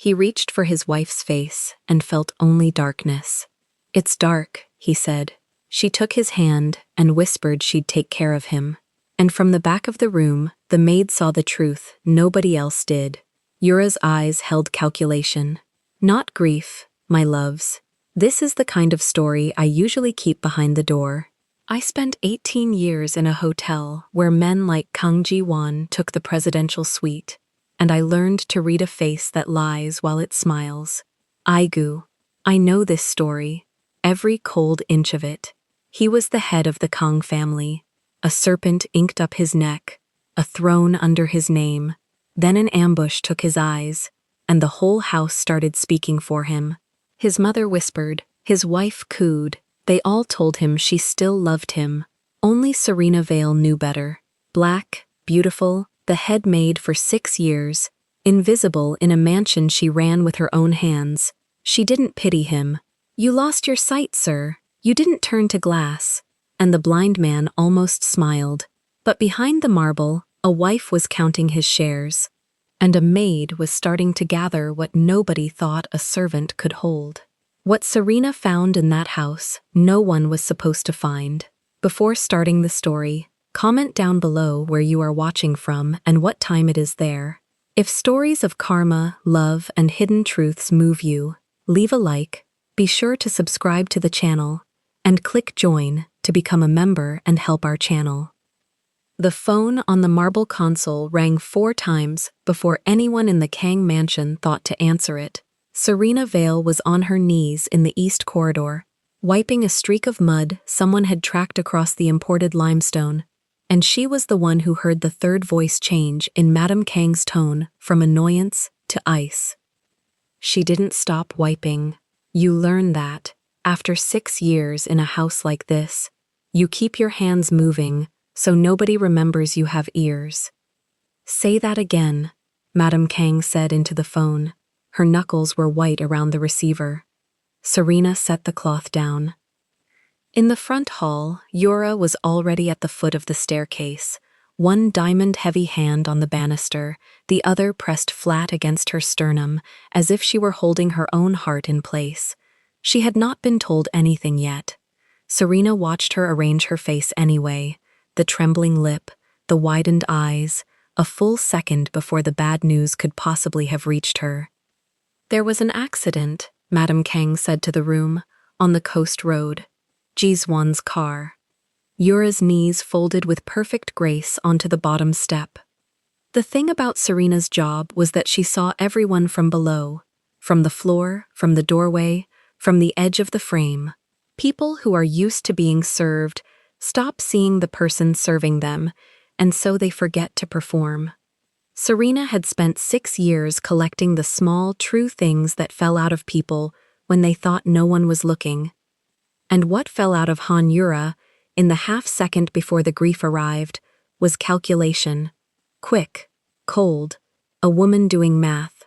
He reached for his wife's face and felt only darkness. "It's dark," he said. She took his hand and whispered she'd take care of him. And from the back of the room, the maid saw the truth nobody else did. Yura's eyes held calculation. "Not grief, my loves. This is the kind of story I usually keep behind the door. I spent 18 years in a hotel where men like Kang Ji-won took the presidential suite, and I learned to read a face that lies while it smiles. Aigu. I know this story, every cold inch of it. He was the head of the Kang family. A serpent inked up his neck, a throne under his name. Then an ambush took his eyes, and the whole house started speaking for him. His mother whispered, his wife cooed. They all told him she still loved him. Only Serena Vale knew better. Black, beautiful, the head maid for 6 years, invisible in a mansion she ran with her own hands. She didn't pity him. "You lost your sight, sir. You didn't turn to glass." And the blind man almost smiled. But behind the marble, a wife was counting his shares, and a maid was starting to gather what nobody thought a servant could hold. What Serena found in that house, no one was supposed to find. Before starting the story, comment down below where you are watching from and what time it is there. If stories of karma, love, and hidden truths move you, leave a like, be sure to subscribe to the channel, and click join to become a member and help our channel. The phone on the marble console rang 4 times before anyone in the Kang mansion thought to answer it. Serena Vale was on her knees in the east corridor, wiping a streak of mud someone had tracked across the imported limestone, and she was the one who heard the third voice change in Madame Kang's tone from annoyance to ice. She didn't stop wiping. You learn that, after 6 years in a house like this, you keep your hands moving so nobody remembers you have ears. "Say that again," Madame Kang said into the phone. Her knuckles were white around the receiver. Serena set the cloth down. In the front hall, Yura was already at the foot of the staircase, one diamond-heavy hand on the banister, the other pressed flat against her sternum, as if she were holding her own heart in place. She had not been told anything yet. Serena watched her arrange her face anyway, the trembling lip, the widened eyes, a full second before the bad news could possibly have reached her. "There was an accident," Madame Kang said to the room, "on the coast road. Ji-won's car." Yura's knees folded with perfect grace onto the bottom step. The thing about Serena's job was that she saw everyone from below, from the floor, from the doorway, from the edge of the frame. People who are used to being served stop seeing the person serving them, and so they forget to perform. Serena had spent 6 years collecting the small, true things that fell out of people when they thought no one was looking. And what fell out of Han Yura, in the half-second before the grief arrived, was calculation. Quick, cold, a woman doing math.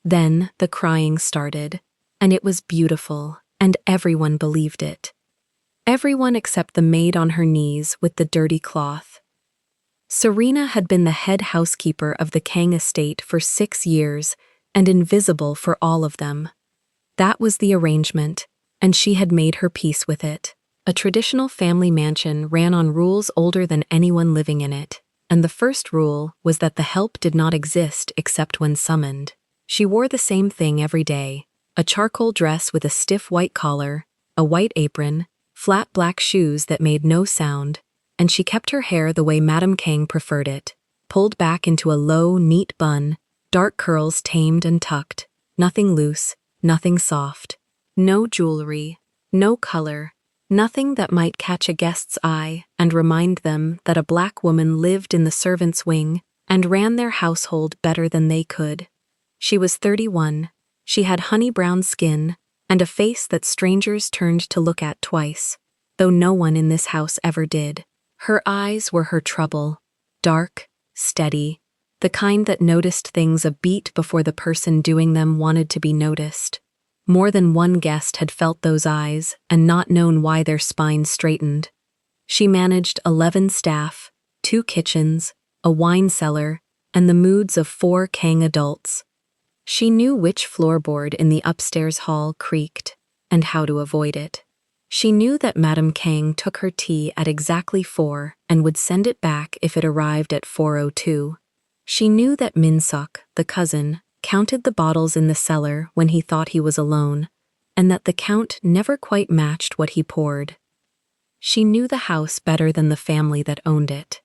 Then the crying started, and it was beautiful, and everyone believed it. Everyone except the maid on her knees with the dirty cloth. Serena had been the head housekeeper of the Kang estate for 6 years and invisible for all of them. That was the arrangement, and she had made her peace with it. A traditional family mansion ran on rules older than anyone living in it, and the first rule was that the help did not exist except when summoned. She wore the same thing every day, a charcoal dress with a stiff white collar, a white apron, flat black shoes that made no sound, and she kept her hair the way Madame Kang preferred it, pulled back into a low, neat bun, dark curls tamed and tucked, nothing loose, nothing soft, no jewelry, no color, nothing that might catch a guest's eye and remind them that a black woman lived in the servants' wing and ran their household better than they could. She was 31, she had honey-brown skin, and a face that strangers turned to look at twice, though no one in this house ever did. Her eyes were her trouble, dark, steady, the kind that noticed things a beat before the person doing them wanted to be noticed. More than one guest had felt those eyes and not known why their spines straightened. She managed 11 staff, 2 kitchens, a wine cellar, and the moods of 4 Kang adults. She knew which floorboard in the upstairs hall creaked, and how to avoid it. She knew that Madame Kang took her tea at exactly 4 and would send it back if it arrived at 4:02. She knew that Min-suk, the cousin, counted the bottles in the cellar when he thought he was alone, and that the count never quite matched what he poured. She knew the house better than the family that owned it.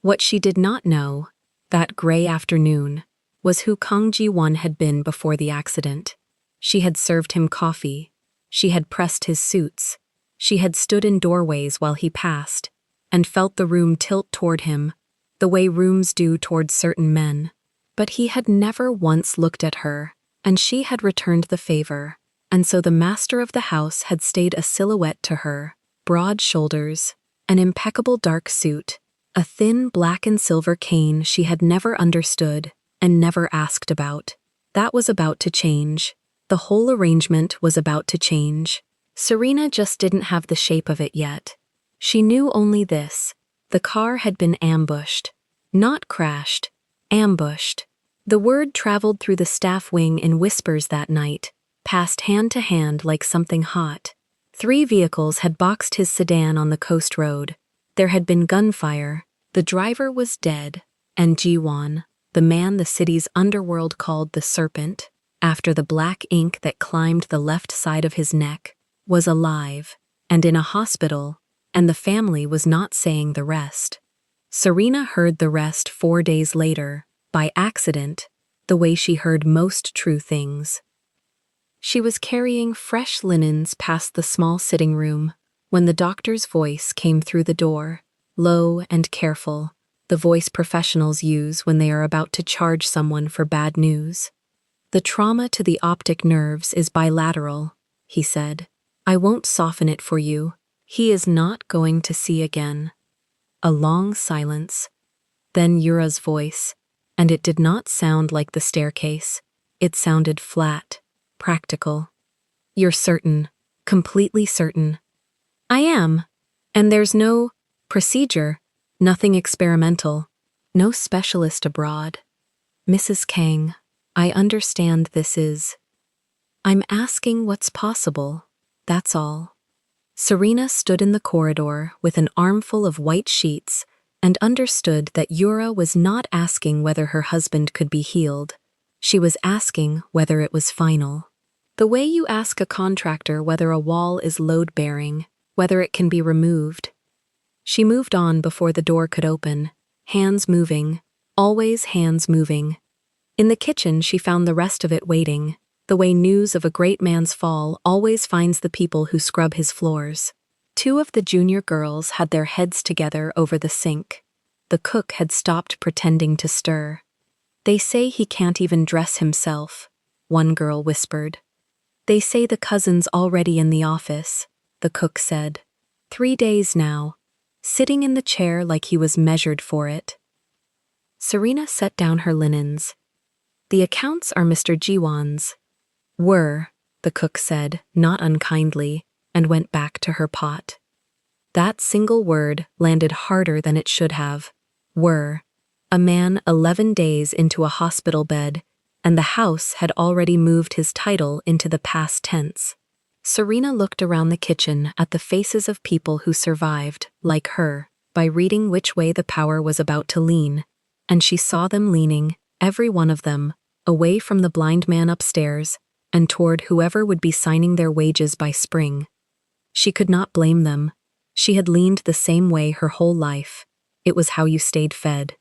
What she did not know, that gray afternoon, was who Kang Ji-won had been before the accident. She had served him coffee. She had pressed his suits. She had stood in doorways while he passed, and felt the room tilt toward him, the way rooms do toward certain men. But he had never once looked at her, and she had returned the favor, and so the master of the house had stayed a silhouette to her, broad shoulders, an impeccable dark suit, a thin black and silver cane she had never understood and never asked about. That was about to change. The whole arrangement was about to change. Serena just didn't have the shape of it yet. She knew only this: the car had been ambushed. Not crashed. Ambushed. The word traveled through the staff wing in whispers that night, passed hand to hand like something hot. 3 vehicles had boxed his sedan on the coast road. There had been gunfire. The driver was dead, and Ji-won, the man the city's underworld called the Serpent, after the black ink that climbed the left side of his neck, was alive, and in a hospital, and the family was not saying the rest. Serena heard the rest 4 days later, by accident, the way she heard most true things. She was carrying fresh linens past the small sitting room when the doctor's voice came through the door, low and careful, the voice professionals use when they are about to charge someone for bad news. "The trauma to the optic nerves is bilateral," he said. "I won't soften it for you. He is not going to see again." A long silence. Then Yura's voice, and it did not sound like the staircase. It sounded flat, practical. "You're certain, completely certain?" "I am. And there's no procedure, nothing experimental, no specialist abroad." "Mrs. Kang, I understand this is. I'm asking what's possible, that's all." Serena stood in the corridor with an armful of white sheets and understood that Yura was not asking whether her husband could be healed. She was asking whether it was final. The way you ask a contractor whether a wall is load-bearing, whether it can be removed. She moved on before the door could open, hands moving, always hands moving. In the kitchen she found the rest of it waiting, the way news of a great man's fall always finds the people who scrub his floors. 2 of the junior girls had their heads together over the sink. The cook had stopped pretending to stir. "They say he can't even dress himself," one girl whispered. "They say the cousin's already in the office," the cook said. 3 days now, sitting in the chair like he was measured for it. Serena set down her linens. "The accounts are Mr. Ji-won's." "Were," the cook said, not unkindly, and went back to her pot. That single word landed harder than it should have. Were. A man 11 days into a hospital bed, and the house had already moved his title into the past tense. Serena looked around the kitchen at the faces of people who survived, like her, by reading which way the power was about to lean, and she saw them leaning, every one of them, away from the blind man upstairs, and toward whoever would be signing their wages by spring. She could not blame them. She had leaned the same way her whole life. It was how you stayed fed.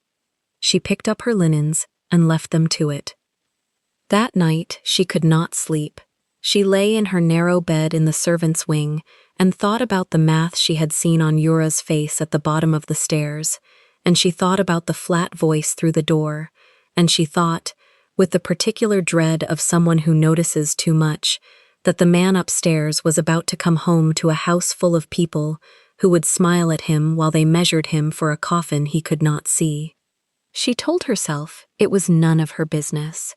She picked up her linens and left them to it. That night she could not sleep. She lay in her narrow bed in the servants' wing and thought about the math she had seen on Yura's face at the bottom of the stairs, and she thought about the flat voice through the door, and she thought, with the particular dread of someone who notices too much, that the man upstairs was about to come home to a house full of people who would smile at him while they measured him for a coffin he could not see. She told herself it was none of her business.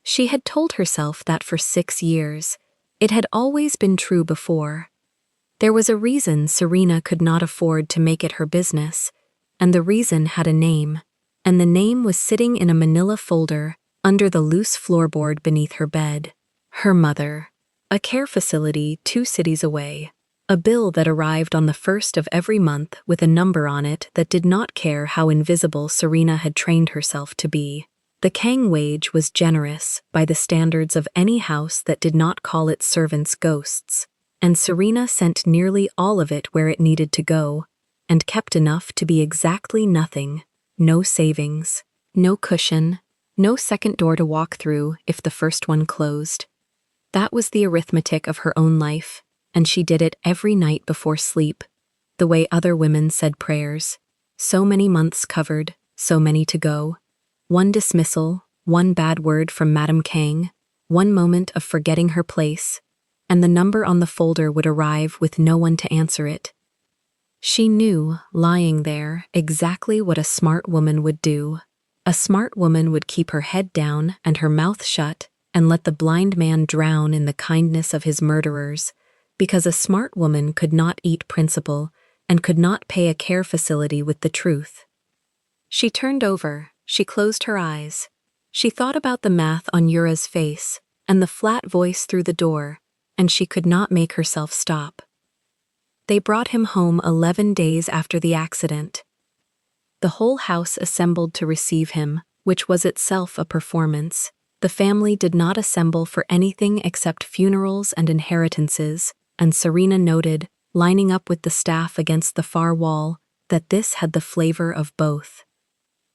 She had told herself that for 6 years. It had always been true before. There was a reason Serena could not afford to make it her business, and the reason had a name, and the name was sitting in a manila folder under the loose floorboard beneath her bed. Her mother. A care facility 2 cities away. A bill that arrived on the 1st of every month with a number on it that did not care how invisible Serena had trained herself to be. The Kang wage was generous by the standards of any house that did not call its servants ghosts, and Serena sent nearly all of it where it needed to go, and kept enough to be exactly nothing. No savings, no cushion, no second door to walk through if the first one closed. That was the arithmetic of her own life, and she did it every night before sleep, the way other women said prayers. So many months covered, so many to go. One dismissal, one bad word from Madame Kang, one moment of forgetting her place, and the number on the folder would arrive with no one to answer it. She knew, lying there, exactly what a smart woman would do. A smart woman would keep her head down and her mouth shut and let the blind man drown in the kindness of his murderers, because a smart woman could not eat principle and could not pay a care facility with the truth. She turned over, she closed her eyes. She thought about the math on Yura's face and the flat voice through the door, and she could not make herself stop. They brought him home 11 days after the accident. The whole house assembled to receive him, which was itself a performance. The family did not assemble for anything except funerals and inheritances, and Serena noted, lining up with the staff against the far wall, that this had the flavor of both.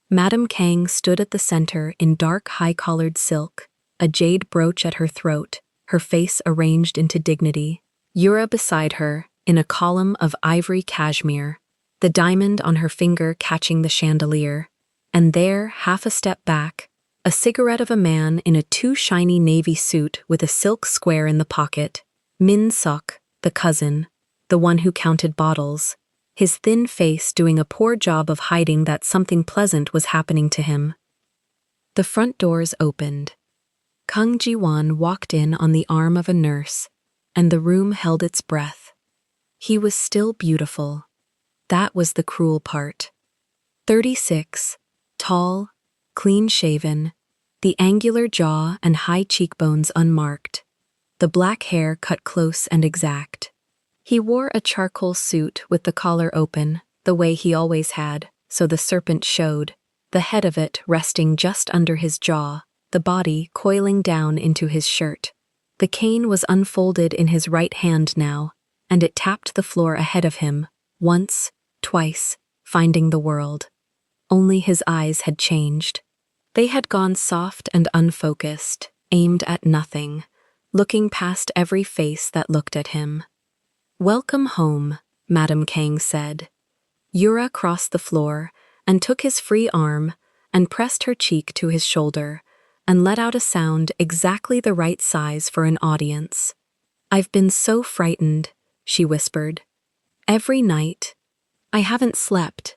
Madame Kang stood at the center in dark high-collared silk, a jade brooch at her throat, her face arranged into dignity. Yura beside her, in a column of ivory cashmere, the diamond on her finger catching the chandelier, and there, half a step back, a cigarette of a man in a too shiny navy suit with a silk square in the pocket. Min Sok, the cousin, the one who counted bottles, his thin face doing a poor job of hiding that something pleasant was happening to him. The front doors opened. Kang Ji-won walked in on the arm of a nurse, and the room held its breath. He was still beautiful. That was the cruel part. 36, tall, clean-shaven, the angular jaw and high cheekbones unmarked, the black hair cut close and exact. He wore a charcoal suit with the collar open, the way he always had, so the serpent showed, the head of it resting just under his jaw, the body coiling down into his shirt. The cane was unfolded in his right hand now, and it tapped the floor ahead of him, once, twice, finding the world. Only his eyes had changed. They had gone soft and unfocused, aimed at nothing, looking past every face that looked at him. "Welcome home," Madame Kang said. Yura crossed the floor and took his free arm and pressed her cheek to his shoulder and let out a sound exactly the right size for an audience. "I've been so frightened," she whispered. "Every night. I haven't slept."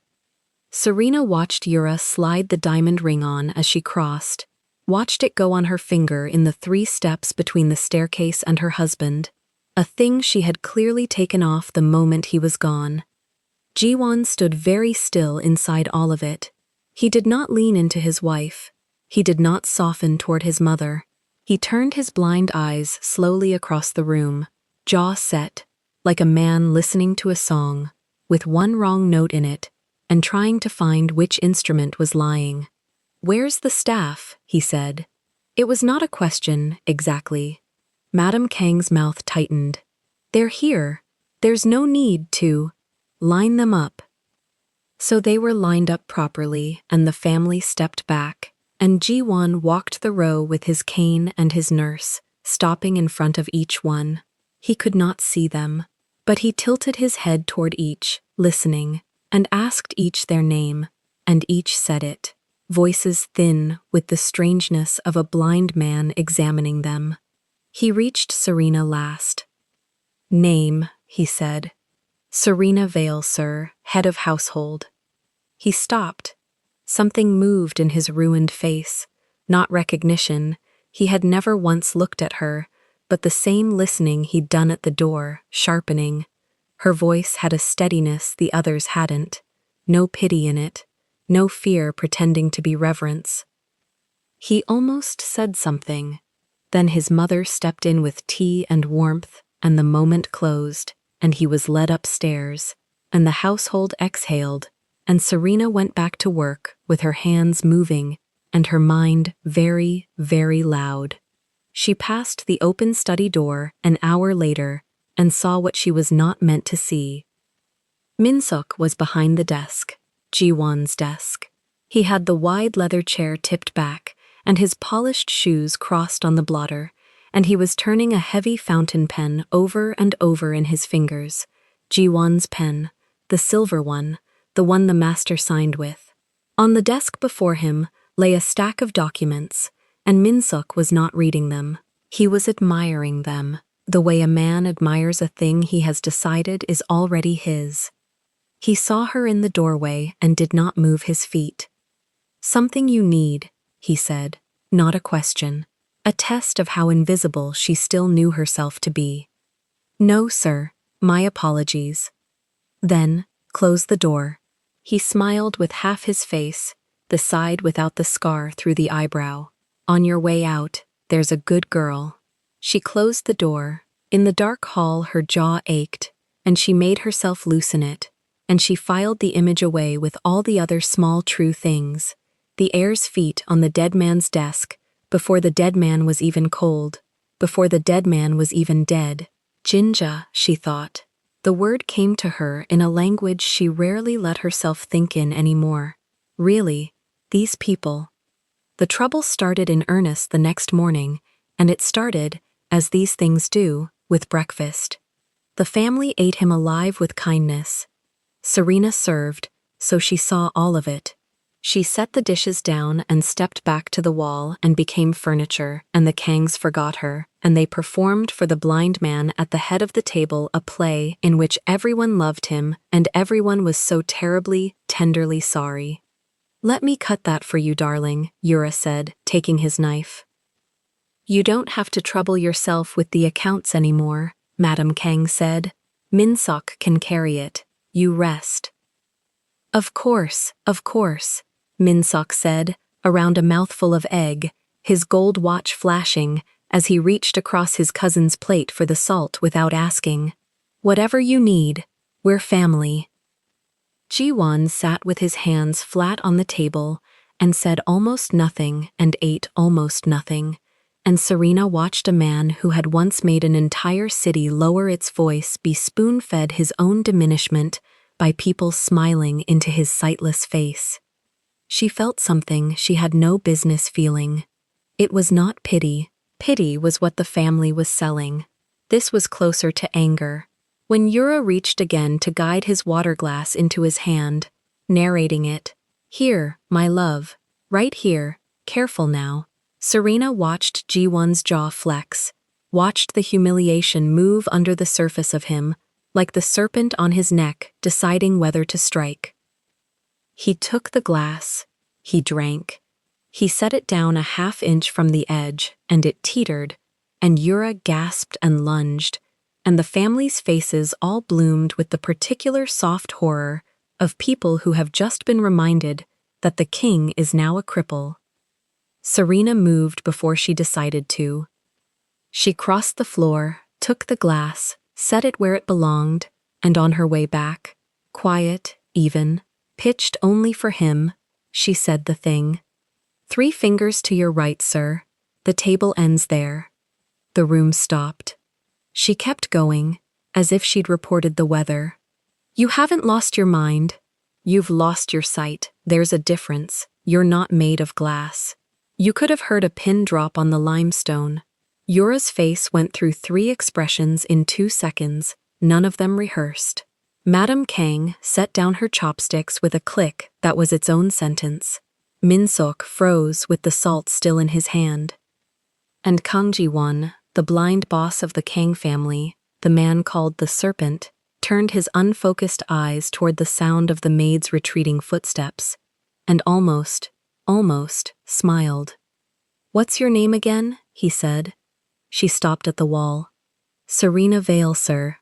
Serena watched Yura slide the diamond ring on as she crossed, watched it go on her finger in the 3 steps between the staircase and her husband, a thing she had clearly taken off the moment he was gone. Ji-won stood very still inside all of it. He did not lean into his wife. He did not soften toward his mother. He turned his blind eyes slowly across the room, jaw set, like a man listening to a song, with one wrong note in it, and trying to find which instrument was lying. "Where's the staff?" he said. It was not a question, exactly. Madame Kang's mouth tightened. "They're here. There's no need to line them up." So they were lined up properly, and the family stepped back, and Ji-won walked the row with his cane and his nurse, stopping in front of each one. He could not see them, but he tilted his head toward each, listening, and asked each their name, and each said it, voices thin with the strangeness of a blind man examining them. He reached Serena last. "Name," he said. "Serena Vale, sir, head of household." He stopped. Something moved in his ruined face. Not recognition. He had never once looked at her, but the same listening he'd done at the door, sharpening. Her voice had a steadiness the others hadn't. No pity in it. No fear pretending to be reverence. He almost said something. Then his mother stepped in with tea and warmth, and the moment closed, and he was led upstairs, and the household exhaled, and Serena went back to work with her hands moving and her mind very, very loud. She passed the open study door an hour later and saw what she was not meant to see. Minsuk was behind the desk, Jiwon's desk. He had the wide leather chair tipped back, and his polished shoes crossed on the blotter, and he was turning a heavy fountain pen over and over in his fingers. Jiwon's pen, the silver one, the one the master signed with. On the desk before him lay a stack of documents, and Minsuk was not reading them. He was admiring them, the way a man admires a thing he has decided is already his. He saw her in the doorway and did not move his feet. "Something you need," he said, not a question, a test of how invisible she still knew herself to be. "No, sir, my apologies." Then, close the door. He smiled with half his face, the side without the scar through the eyebrow. "On your way out, there's a good girl." She closed the door. In the dark hall her jaw ached, and she made herself loosen it, and she filed the image away with all the other small true things. The heir's feet on the dead man's desk, before the dead man was even cold, before the dead man was even dead. Jinja, she thought. The word came to her in a language she rarely let herself think in anymore. Really, these people. The trouble started in earnest the next morning, and it started, as these things do, with breakfast. The family ate him alive with kindness. Serena served, so she saw all of it. She set the dishes down and stepped back to the wall and became furniture, and the Kangs forgot her, and they performed for the blind man at the head of the table a play in which everyone loved him and everyone was so terribly, tenderly sorry. "Let me cut that for you, darling," Yura said, taking his knife. "You don't have to trouble yourself with the accounts anymore," Madame Kang said. "Minsuk can carry it. You rest." Of course," Minsuk said, around a mouthful of egg, his gold watch flashing as he reached across his cousin's plate for the salt without asking. "Whatever you need, we're family." Jiwon sat with his hands flat on the table and said almost nothing and ate almost nothing, and Serena watched a man who had once made an entire city lower its voice be spoon-fed his own diminishment by people smiling into his sightless face. She felt something she had no business feeling. It was not pity. Pity was what the family was selling. This was closer to anger. When Yura reached again to guide his water glass into his hand, narrating it, "Here, my love, right here, careful now," Serena watched Jiwon's jaw flex, watched the humiliation move under the surface of him, like the serpent on his neck deciding whether to strike. He took the glass. He drank. He set it down a half-inch from the edge, and it teetered, and Yura gasped and lunged, and the family's faces all bloomed with the particular soft horror of people who have just been reminded that the king is now a cripple. Serena moved before she decided to. She crossed the floor, took the glass, set it where it belonged, and on her way back, quiet, even, pitched only for him, she said the thing. "3 fingers to your right, sir. The table ends there." The room stopped. She kept going, as if she'd reported the weather. "You haven't lost your mind. You've lost your sight. There's a difference. You're not made of glass." You could have heard a pin drop on the limestone. Yura's face went through 3 expressions in 2 seconds, none of them rehearsed. Madame Kang set down her chopsticks with a click that was its own sentence. Minsuk froze with the salt still in his hand. And Kang Ji-won, the blind boss of the Kang family, the man called the Serpent, turned his unfocused eyes toward the sound of the maid's retreating footsteps, and almost smiled. "What's your name again?" he said. She stopped at the wall. "Serena Vale, sir."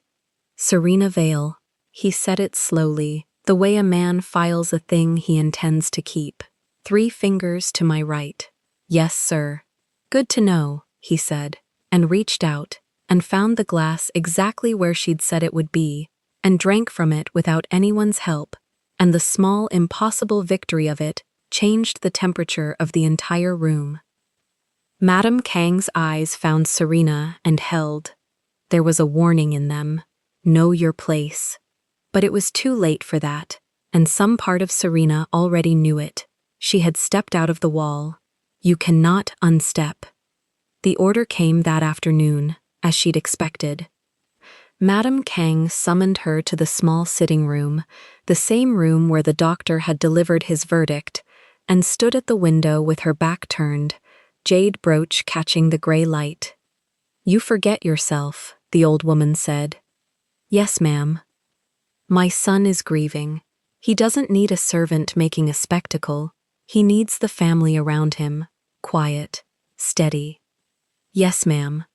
"Serena Vale." He said it slowly, the way a man files a thing he intends to keep. "3 fingers to my right." Yes, sir. Good to know, he said, and reached out, and found the glass exactly where she'd said it would be, and drank from it without anyone's help, and the small, impossible victory of it changed the temperature of the entire room. Madame Kang's eyes found Serena and held. There was a warning in them. Know your place. But it was too late for that, and some part of Serena already knew it. She had stepped out of the wall. You cannot unstep. The order came that afternoon, as she'd expected. Madame Kang summoned her to the small sitting room, the same room where the doctor had delivered his verdict, and stood at the window with her back turned, jade brooch catching the gray light. You forget yourself, the old woman said. Yes, ma'am. My son is grieving. He doesn't need a servant making a spectacle. He needs the family around him, quiet, steady. Yes, ma'am.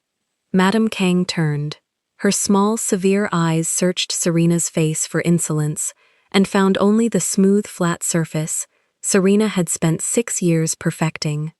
Madame Kang turned. Her small, severe eyes searched Serena's face for insolence, and found only the smooth, flat surface Serena had spent 6 years perfecting.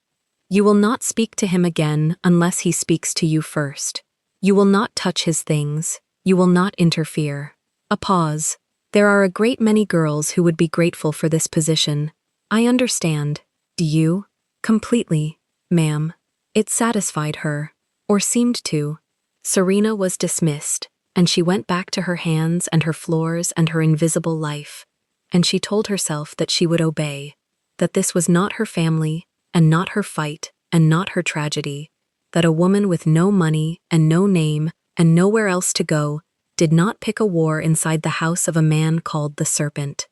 You will not speak to him again unless he speaks to you first. You will not touch his things. You will not interfere. A pause. There are a great many girls who would be grateful for this position. I understand. Do you? Completely, ma'am. It satisfied her, or seemed to. Serena was dismissed, and she went back to her hands and her floors and her invisible life, and she told herself that she would obey, that this was not her family, and not her fight, and not her tragedy, that a woman with no money and no name and nowhere else to go did not pick a war inside the house of a man called the Serpent.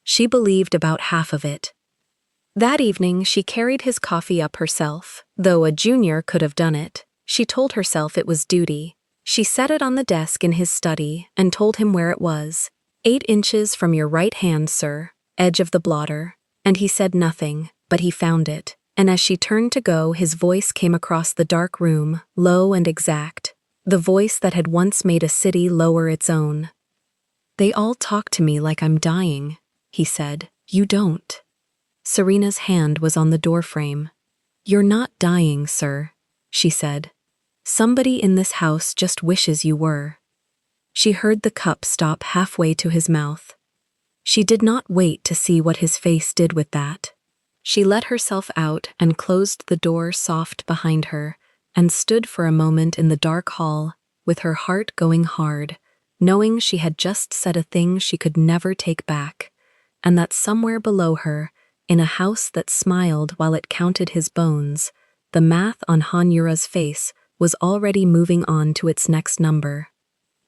She believed about half of it. That evening she carried his coffee up herself, though a junior could have done it. She told herself it was duty. She set it on the desk in his study and told him where it was. 8 inches from your right hand, sir, edge of the blotter. And he said nothing, but he found it. And as she turned to go, his voice came across the dark room, low and exact. The voice that had once made a city lower its own. They all talk to me like I'm dying, he said. You don't. Serena's hand was on the doorframe. You're not dying, sir, she said. Somebody in this house just wishes you were. She heard the cup stop halfway to his mouth. She did not wait to see what his face did with that. She let herself out and closed the door soft behind her, and stood for a moment in the dark hall, with her heart going hard, knowing she had just said a thing she could never take back, and that somewhere below her, in a house that smiled while it counted his bones, the math on Hanura's face was already moving on to its next number.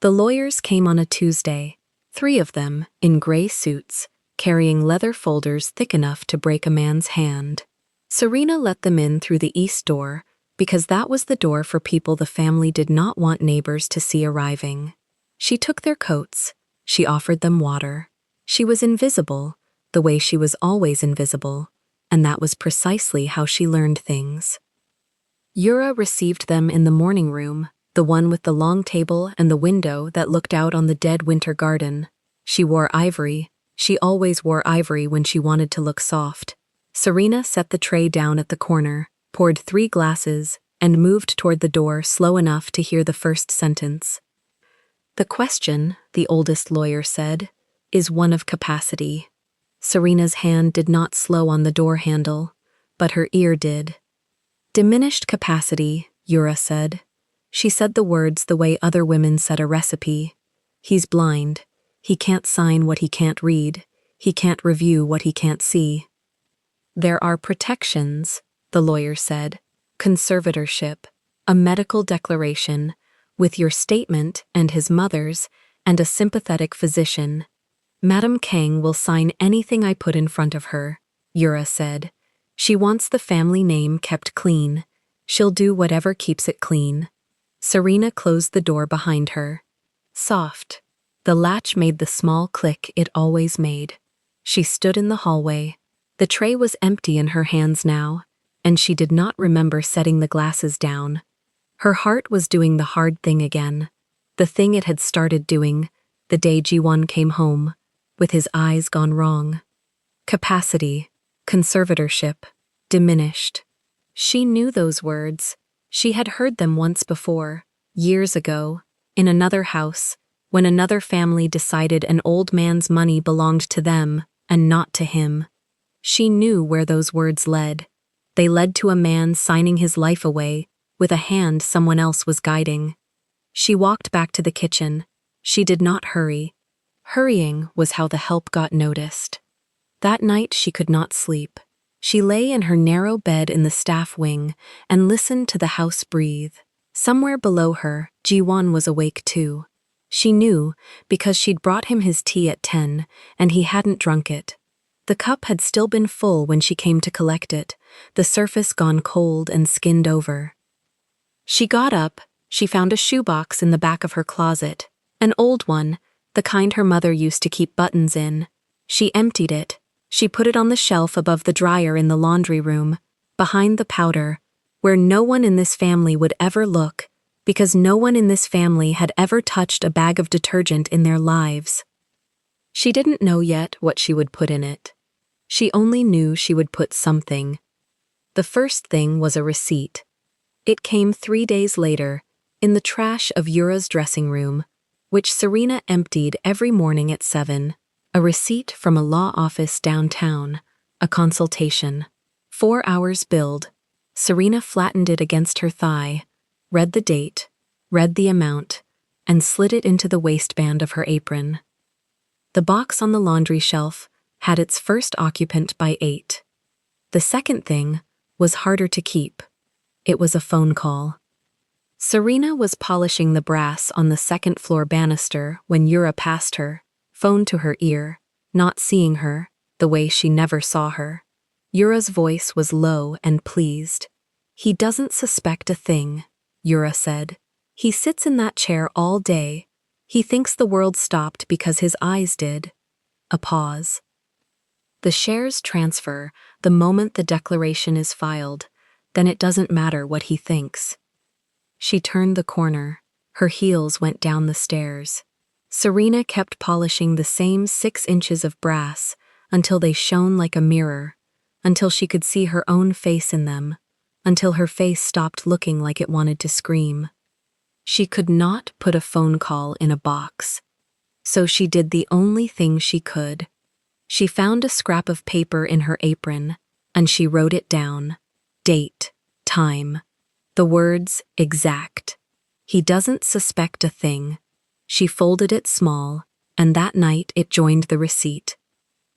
The lawyers came on a Tuesday, 3 of them, in gray suits, carrying leather folders thick enough to break a man's hand. Serena let them in through the east door, because that was the door for people the family did not want neighbors to see arriving. She took their coats. She offered them water. She was invisible, the way she was always invisible, and that was precisely how she learned things. Yura received them in the morning room, the one with the long table and the window that looked out on the dead winter garden. She wore ivory. She always wore ivory when she wanted to look soft. Serena set the tray down at the corner, poured 3 glasses, and moved toward the door slow enough to hear the first sentence. The question, the oldest lawyer said, is one of capacity. Serena's hand did not slow on the door handle, but her ear did. Diminished capacity, Yura said. She said the words the way other women said a recipe. He's blind. He can't sign what he can't read. He can't review what he can't see. There are protections, the lawyer said. Conservatorship, a medical declaration, with your statement and his mother's, and a sympathetic physician. Madame Kang will sign anything I put in front of her, Yura said. She wants the family name kept clean. She'll do whatever keeps it clean. Serena closed the door behind her. Soft. The latch made the small click it always made. She stood in the hallway. The tray was empty in her hands now, and she did not remember setting the glasses down. Her heart was doing the hard thing again, the thing it had started doing, the day Ji-won came home, with his eyes gone wrong. Capacity, conservatorship, diminished. She knew those words. She had heard them once before, years ago, in another house, when another family decided an old man's money belonged to them and not to him. She knew where those words led. They led to a man signing his life away with a hand someone else was guiding. She walked back to the kitchen. She did not hurry. Hurrying was how the help got noticed. That night she could not sleep. She lay in her narrow bed in the staff wing and listened to the house breathe. Somewhere below her, Ji-won was awake too. She knew because she'd brought him his tea at 10 and he hadn't drunk it. The cup had still been full when she came to collect it, the surface gone cold and skinned over. She got up. She found a shoebox in the back of her closet, an old one, the kind her mother used to keep buttons in. She emptied it. She put it on the shelf above the dryer in the laundry room, behind the powder, where no one in this family would ever look, because no one in this family had ever touched a bag of detergent in their lives. She didn't know yet what she would put in it. She only knew she would put something. The first thing was a receipt. It came 3 days later, in the trash of Yura's dressing room, which Serena emptied every morning at 7. A receipt from a law office downtown, a consultation. 4 hours billed. Serena flattened it against her thigh, read the date, read the amount, and slid it into the waistband of her apron. The box on the laundry shelf had its first occupant by 8. The second thing was harder to keep. It was a phone call. Serena was polishing the brass on the second-floor banister when Yura passed her, phone to her ear, not seeing her, the way she never saw her. Yura's voice was low and pleased. "He doesn't suspect a thing," Yura said. "He sits in that chair all day. He thinks the world stopped because his eyes did." A pause. The shares transfer the moment the declaration is filed, then it doesn't matter what he thinks. She turned the corner. Her heels went down the stairs. Serena kept polishing the same 6 inches of brass until they shone like a mirror, until she could see her own face in them, until her face stopped looking like it wanted to scream. She could not put a phone call in a box. So she did the only thing she could. She found a scrap of paper in her apron, and she wrote it down. Date, time. The words exact. He doesn't suspect a thing. She folded it small, and that night it joined the receipt.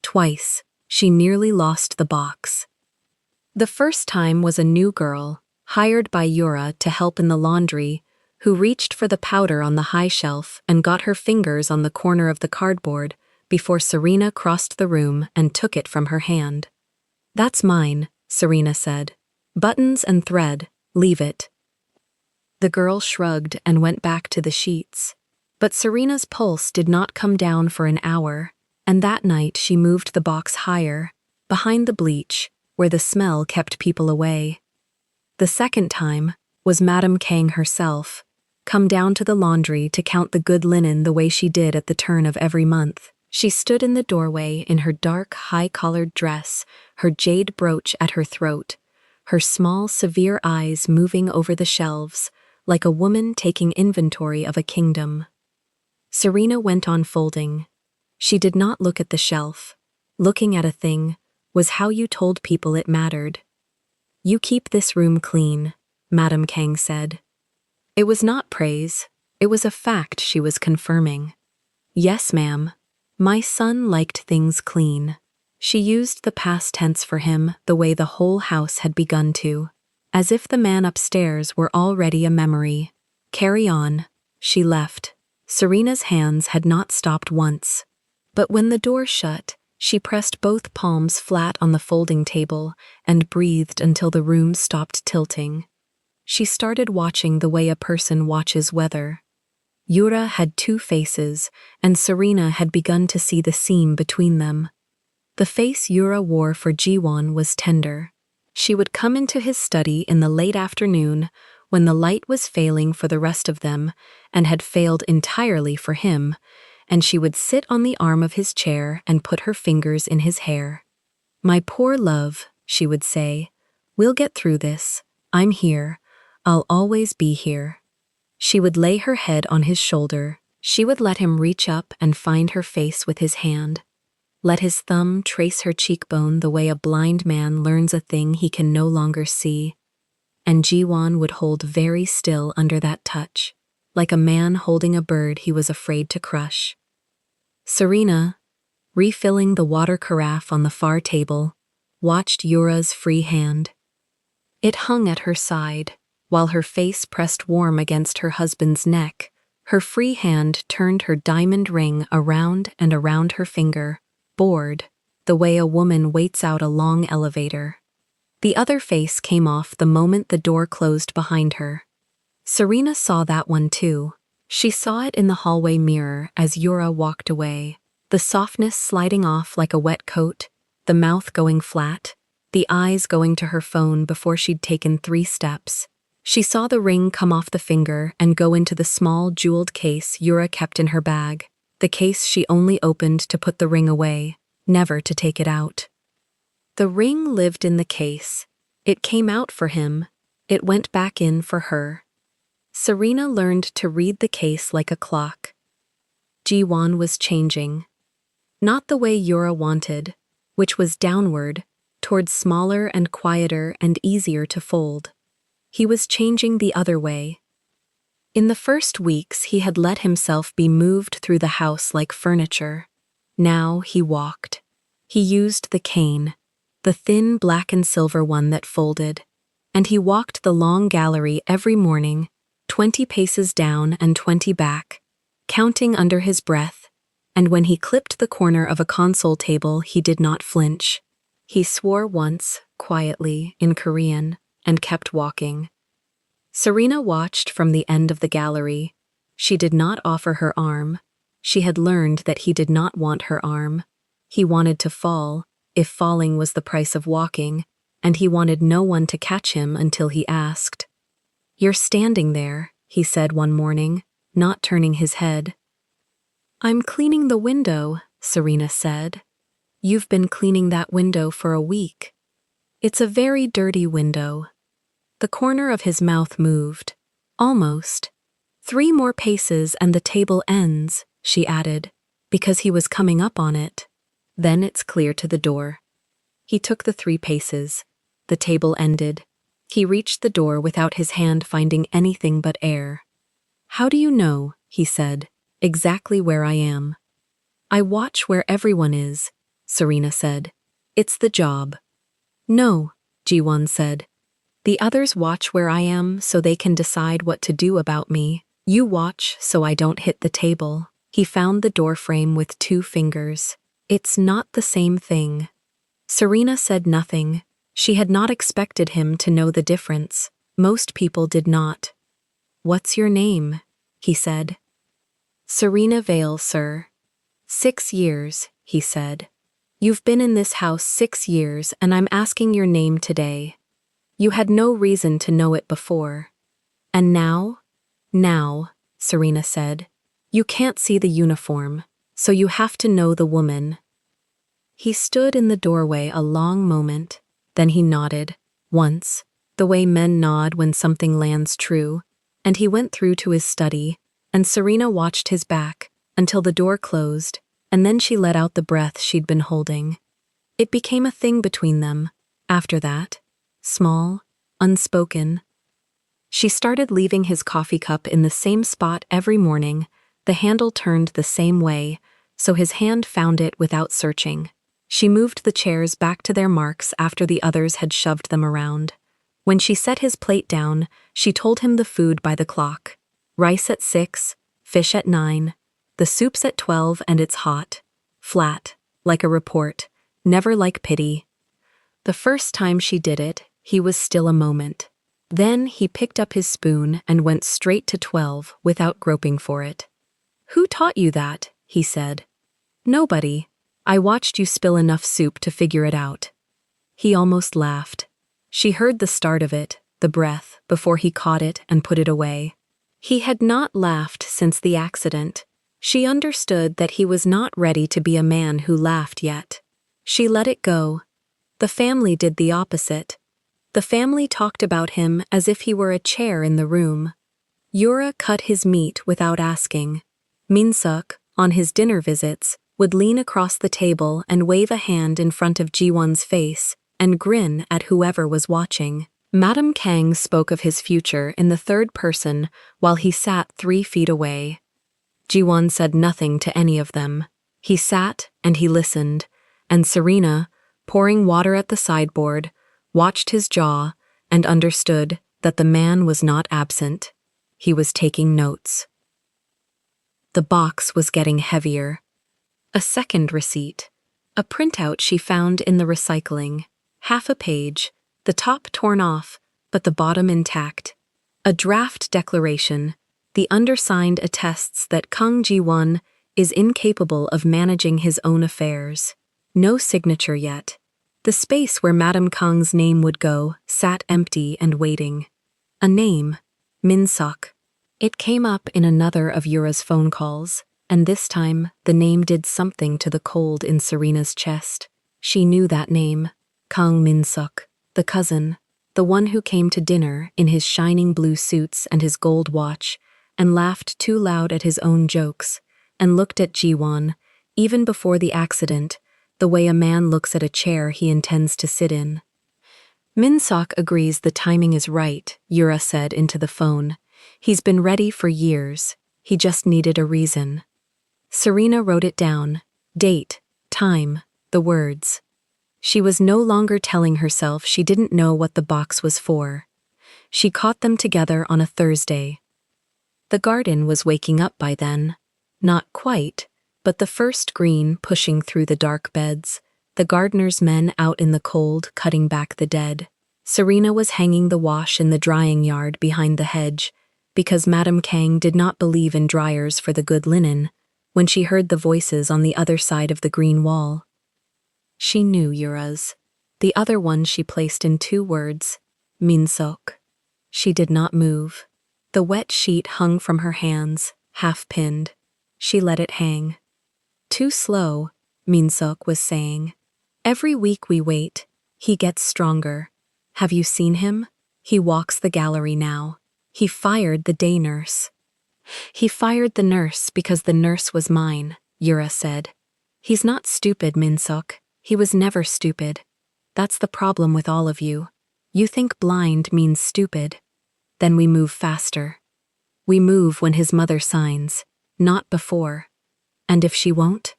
Twice, she nearly lost the box. The first time was a new girl, hired by Yura to help in the laundry, who reached for the powder on the high shelf and got her fingers on the corner of the cardboard before Serena crossed the room and took it from her hand. "That's mine," Serena said. "Buttons and thread, leave it." The girl shrugged and went back to the sheets. But Serena's pulse did not come down for an hour, and that night she moved the box higher, behind the bleach, where the smell kept people away. The second time was Madame Kang herself, come down to the laundry to count the good linen the way she did at the turn of every month. She stood in the doorway in her dark, high-collared dress, her jade brooch at her throat, her small, severe eyes moving over the shelves, like a woman taking inventory of a kingdom. Serena went on folding. She did not look at the shelf. Looking at a thing was how you told people it mattered. "You keep this room clean," Madame Kang said. It was not praise. It was a fact she was confirming. "Yes, ma'am. My son liked things clean." She used the past tense for him the way the whole house had begun to, as if the man upstairs were already a memory. "Carry on." She left. Serena's hands had not stopped once. But when the door shut, she pressed both palms flat on the folding table and breathed until the room stopped tilting. She started watching the way a person watches weather. Yura had 2 faces, and Serena had begun to see the seam between them. The face Yura wore for Ji-won was tender. She would come into his study in the late afternoon when the light was failing for the rest of them and had failed entirely for him, and she would sit on the arm of his chair and put her fingers in his hair. "My poor love," she would say, We'll get through this. I'm here. I'll always be here. She would lay her head on his shoulder. She would let him reach up and find her face with his hand. Let his thumb trace her cheekbone the way a blind man learns a thing he can no longer see. And Jiwon would hold very still under that touch, like a man holding a bird he was afraid to crush. Serena, refilling the water carafe on the far table, watched Yura's free hand. It hung at her side, while her face pressed warm against her husband's neck. Her free hand turned her diamond ring around and around her finger, bored, the way a woman waits out a long elevator. The other face came off the moment the door closed behind her. Serena saw that one too. She saw it in the hallway mirror as Yura walked away, the softness sliding off like a wet coat, the mouth going flat, the eyes going to her phone before she'd taken 3 steps. She saw the ring come off the finger and go into the small jeweled case Yura kept in her bag, the case she only opened to put the ring away, never to take it out. The ring lived in the case. It came out for him. It went back in for her. Serena learned to read the case like a clock. Jiwon was changing. Not the way Yura wanted, which was downward, towards smaller and quieter and easier to fold. He was changing the other way. In the first weeks, he had let himself be moved through the house like furniture. Now he walked. He used the cane, the thin black and silver one that folded, and he walked the long gallery every morning, 20 paces down and 20 back, counting under his breath, and when he clipped the corner of a console table, he did not flinch. He swore once, quietly, in Korean, and kept walking. Serena watched from the end of the gallery. She did not offer her arm. She had learned that he did not want her arm. He wanted to fall, if falling was the price of walking, and he wanted no one to catch him until he asked. "You're standing there," he said one morning, not turning his head. "I'm cleaning the window," Serena said. "You've been cleaning that window for a week. It's a very dirty window." The corner of his mouth moved. Almost. 3 more paces and the table ends, she added, because he was coming up on it. Then it's clear to the door. He took the 3 paces. The table ended. He reached the door without his hand finding anything but air. "How do you know," he said, "exactly where I am?" "I watch where everyone is," Serena said. "It's the job." "No," Jiwon said. "The others watch where I am so they can decide what to do about me. You watch so I don't hit the table." He found the doorframe with 2 fingers. "It's not the same thing." Serena said nothing. She had not expected him to know the difference. Most people did not. "What's your name?" he said. "Serena Vale, sir." 6 years, he said. "You've been in this house 6 years and I'm asking your name today. You had no reason to know it before." "And now?" "Now," Serena said. "You can't see the uniform, so you have to know the woman." He stood in the doorway a long moment, then he nodded, once, the way men nod when something lands true, and he went through to his study, and Serena watched his back until the door closed, and then she let out the breath she'd been holding. It became a thing between them, after that. Small, unspoken. She started leaving his coffee cup in the same spot every morning, the handle turned the same way, so his hand found it without searching. She moved the chairs back to their marks after the others had shoved them around. When she set his plate down, she told him the food by the clock. Rice at 6, fish at 9, the soup's at 12 and it's hot. Flat, like a report, never like pity. The first time she did it, he was still a moment. Then he picked up his spoon and went straight to 12 without groping for it. "Who taught you that?" he said. "Nobody. I watched you spill enough soup to figure it out." He almost laughed. She heard the start of it, the breath, before he caught it and put it away. He had not laughed since the accident. She understood that he was not ready to be a man who laughed yet. She let it go. The family did the opposite. The family talked about him as if he were a chair in the room. Yura cut his meat without asking. Minsuk, on his dinner visits, would lean across the table and wave a hand in front of Jiwon's face and grin at whoever was watching. Madame Kang spoke of his future in the third person while he sat 3 feet away. Jiwon said nothing to any of them. He sat and he listened, and Serena, pouring water at the sideboard, watched his jaw and understood that the man was not absent. He was taking notes. The box was getting heavier. A second receipt. A printout she found in the recycling. Half a page, the top torn off, but the bottom intact. A draft declaration. The undersigned attests that Kang Ji-won is incapable of managing his own affairs. No signature yet. The space where Madame Kang's name would go sat empty and waiting. A name. Minsuk. It came up in another of Yura's phone calls, and this time the name did something to the cold in Serena's chest. She knew that name. Kang Minsuk, the cousin, the one who came to dinner in his shining blue suits and his gold watch, and laughed too loud at his own jokes, and looked at Jiwon, even before the accident, the way a man looks at a chair he intends to sit in. Minsuk agrees the timing is right, Yura said into the phone. He's been ready for years. He just needed a reason. Serena wrote it down. Date, time, the words. She was no longer telling herself she didn't know what the box was for. She caught them together on a Thursday. The garden was waking up by then. Not quite, but the first green pushing through the dark beds, the gardener's men out in the cold cutting back the dead. Serena was hanging the wash in the drying yard behind the hedge, because Madame Kang did not believe in dryers for the good linen, when she heard the voices on the other side of the green wall. She knew Yura's. The other one she placed in 2 words, Minsuk. She did not move. The wet sheet hung from her hands, half-pinned. She let it hang. Too slow, Minsuk was saying. Every week we wait, he gets stronger. Have you seen him? He walks the gallery now. He fired the day nurse. He fired the nurse because the nurse was mine, Yura said. He's not stupid, Minsuk. He was never stupid. That's the problem with all of you. You think blind means stupid. Then we move faster. We move when his mother signs, not before. And if she won't?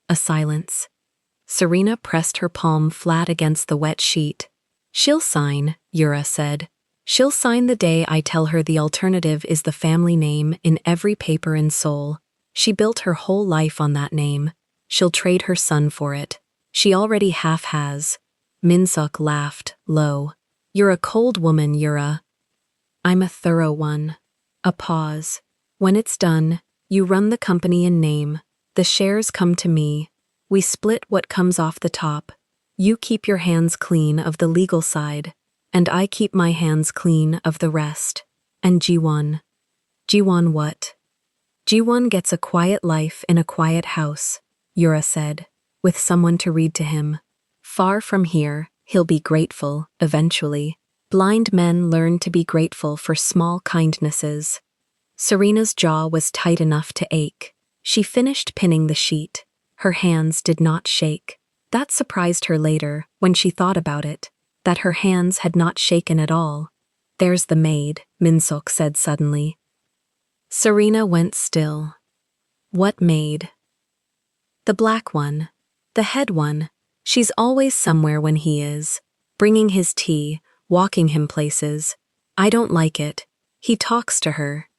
A silence. Serena pressed her palm flat against the wet sheet. She'll sign, Yura said. She'll sign the day I tell her the alternative is the family name in every paper in Seoul. She built her whole life on that name. She'll trade her son for it. She already half has. Minsuk laughed, low. You're a cold woman, Yura. I'm a thorough one. A pause. When it's done, you run the company in name. The shares come to me. We split what comes off the top. You keep your hands clean of the legal side, and I keep my hands clean of the rest. And Jiwon. Jiwon what? Jiwon gets a quiet life in a quiet house, Yura said, with someone to read to him. Far from here, he'll be grateful, eventually. Blind men learn to be grateful for small kindnesses. Serena's jaw was tight enough to ache. She finished pinning the sheet. Her hands did not shake. That surprised her later, when she thought about it, that her hands had not shaken at all. There's the maid, Minsuk said suddenly. Serena went still. What maid? The black one. The head one. She's always somewhere when he is. Bringing his tea, walking him places. I don't like it. He talks to her.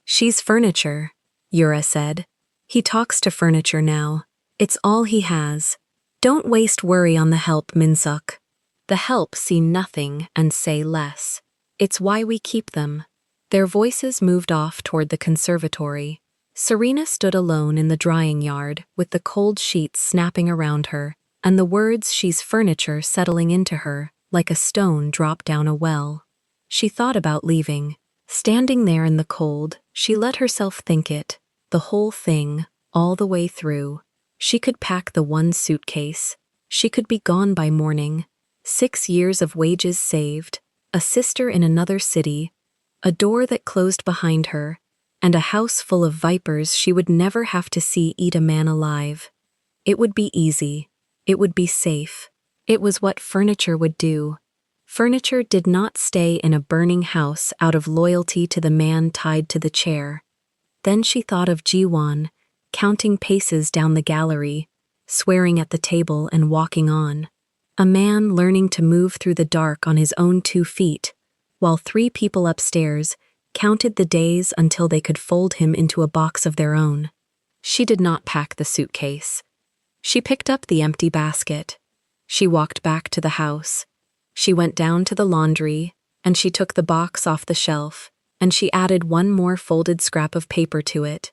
She's furniture, Yura said. He talks to furniture now. It's all he has. Don't waste worry on the help, Minsuk. The help see nothing and say less. It's why we keep them. Their voices moved off toward the conservatory. Serena stood alone in the drying yard with the cold sheets snapping around her, and the words "she's furniture" settling into her like a stone dropped down a well. She thought about leaving. Standing there in the cold, she let herself think it, the whole thing, all the way through. She could pack the one suitcase. She could be gone by morning. 6 years of wages saved, a sister in another city, a door that closed behind her, and a house full of vipers she would never have to see eat a man alive. It would be easy. It would be safe. It was what furniture would do. Furniture did not stay in a burning house out of loyalty to the man tied to the chair. Then she thought of Jiwon, counting paces down the gallery, swearing at the table and walking on. A man learning to move through the dark on his own 2 feet, while 3 people upstairs counted the days until they could fold him into a box of their own. She did not pack the suitcase. She picked up the empty basket. She walked back to the house. She went down to the laundry, and she took the box off the shelf, and she added 1 more folded scrap of paper to it.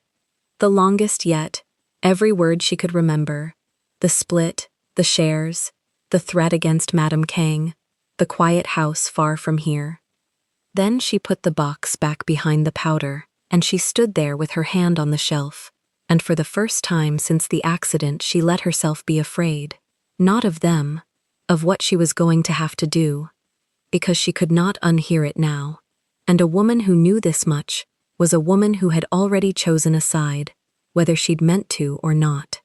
The longest yet, every word she could remember. The split, the shares, the threat against Madame Kang, the quiet house far from here. Then she put the box back behind the powder, and she stood there with her hand on the shelf. And for the first time since the accident she let herself be afraid. Not of them, of what she was going to have to do. Because she could not unhear it now. And a woman who knew this much was a woman who had already chosen a side, whether she'd meant to or not.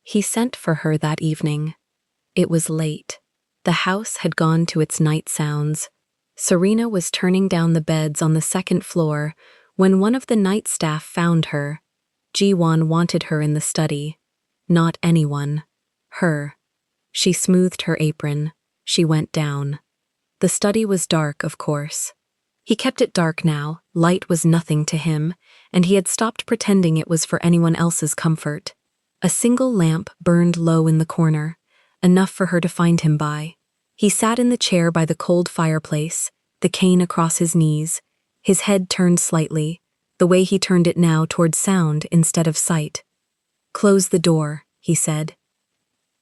He sent for her that evening. It was late. The house had gone to its night sounds. Serena was turning down the beds on the 2nd floor when one of the night staff found her. Jiwon wanted her in the study. Not anyone. Her. She smoothed her apron. She went down. The study was dark, of course. He kept it dark now. Light was nothing to him, and he had stopped pretending it was for anyone else's comfort. A single lamp burned low in the corner, enough for her to find him by. He sat in the chair by the cold fireplace, the cane across his knees, his head turned slightly, the way he turned it now toward sound instead of sight. "Close the door," he said.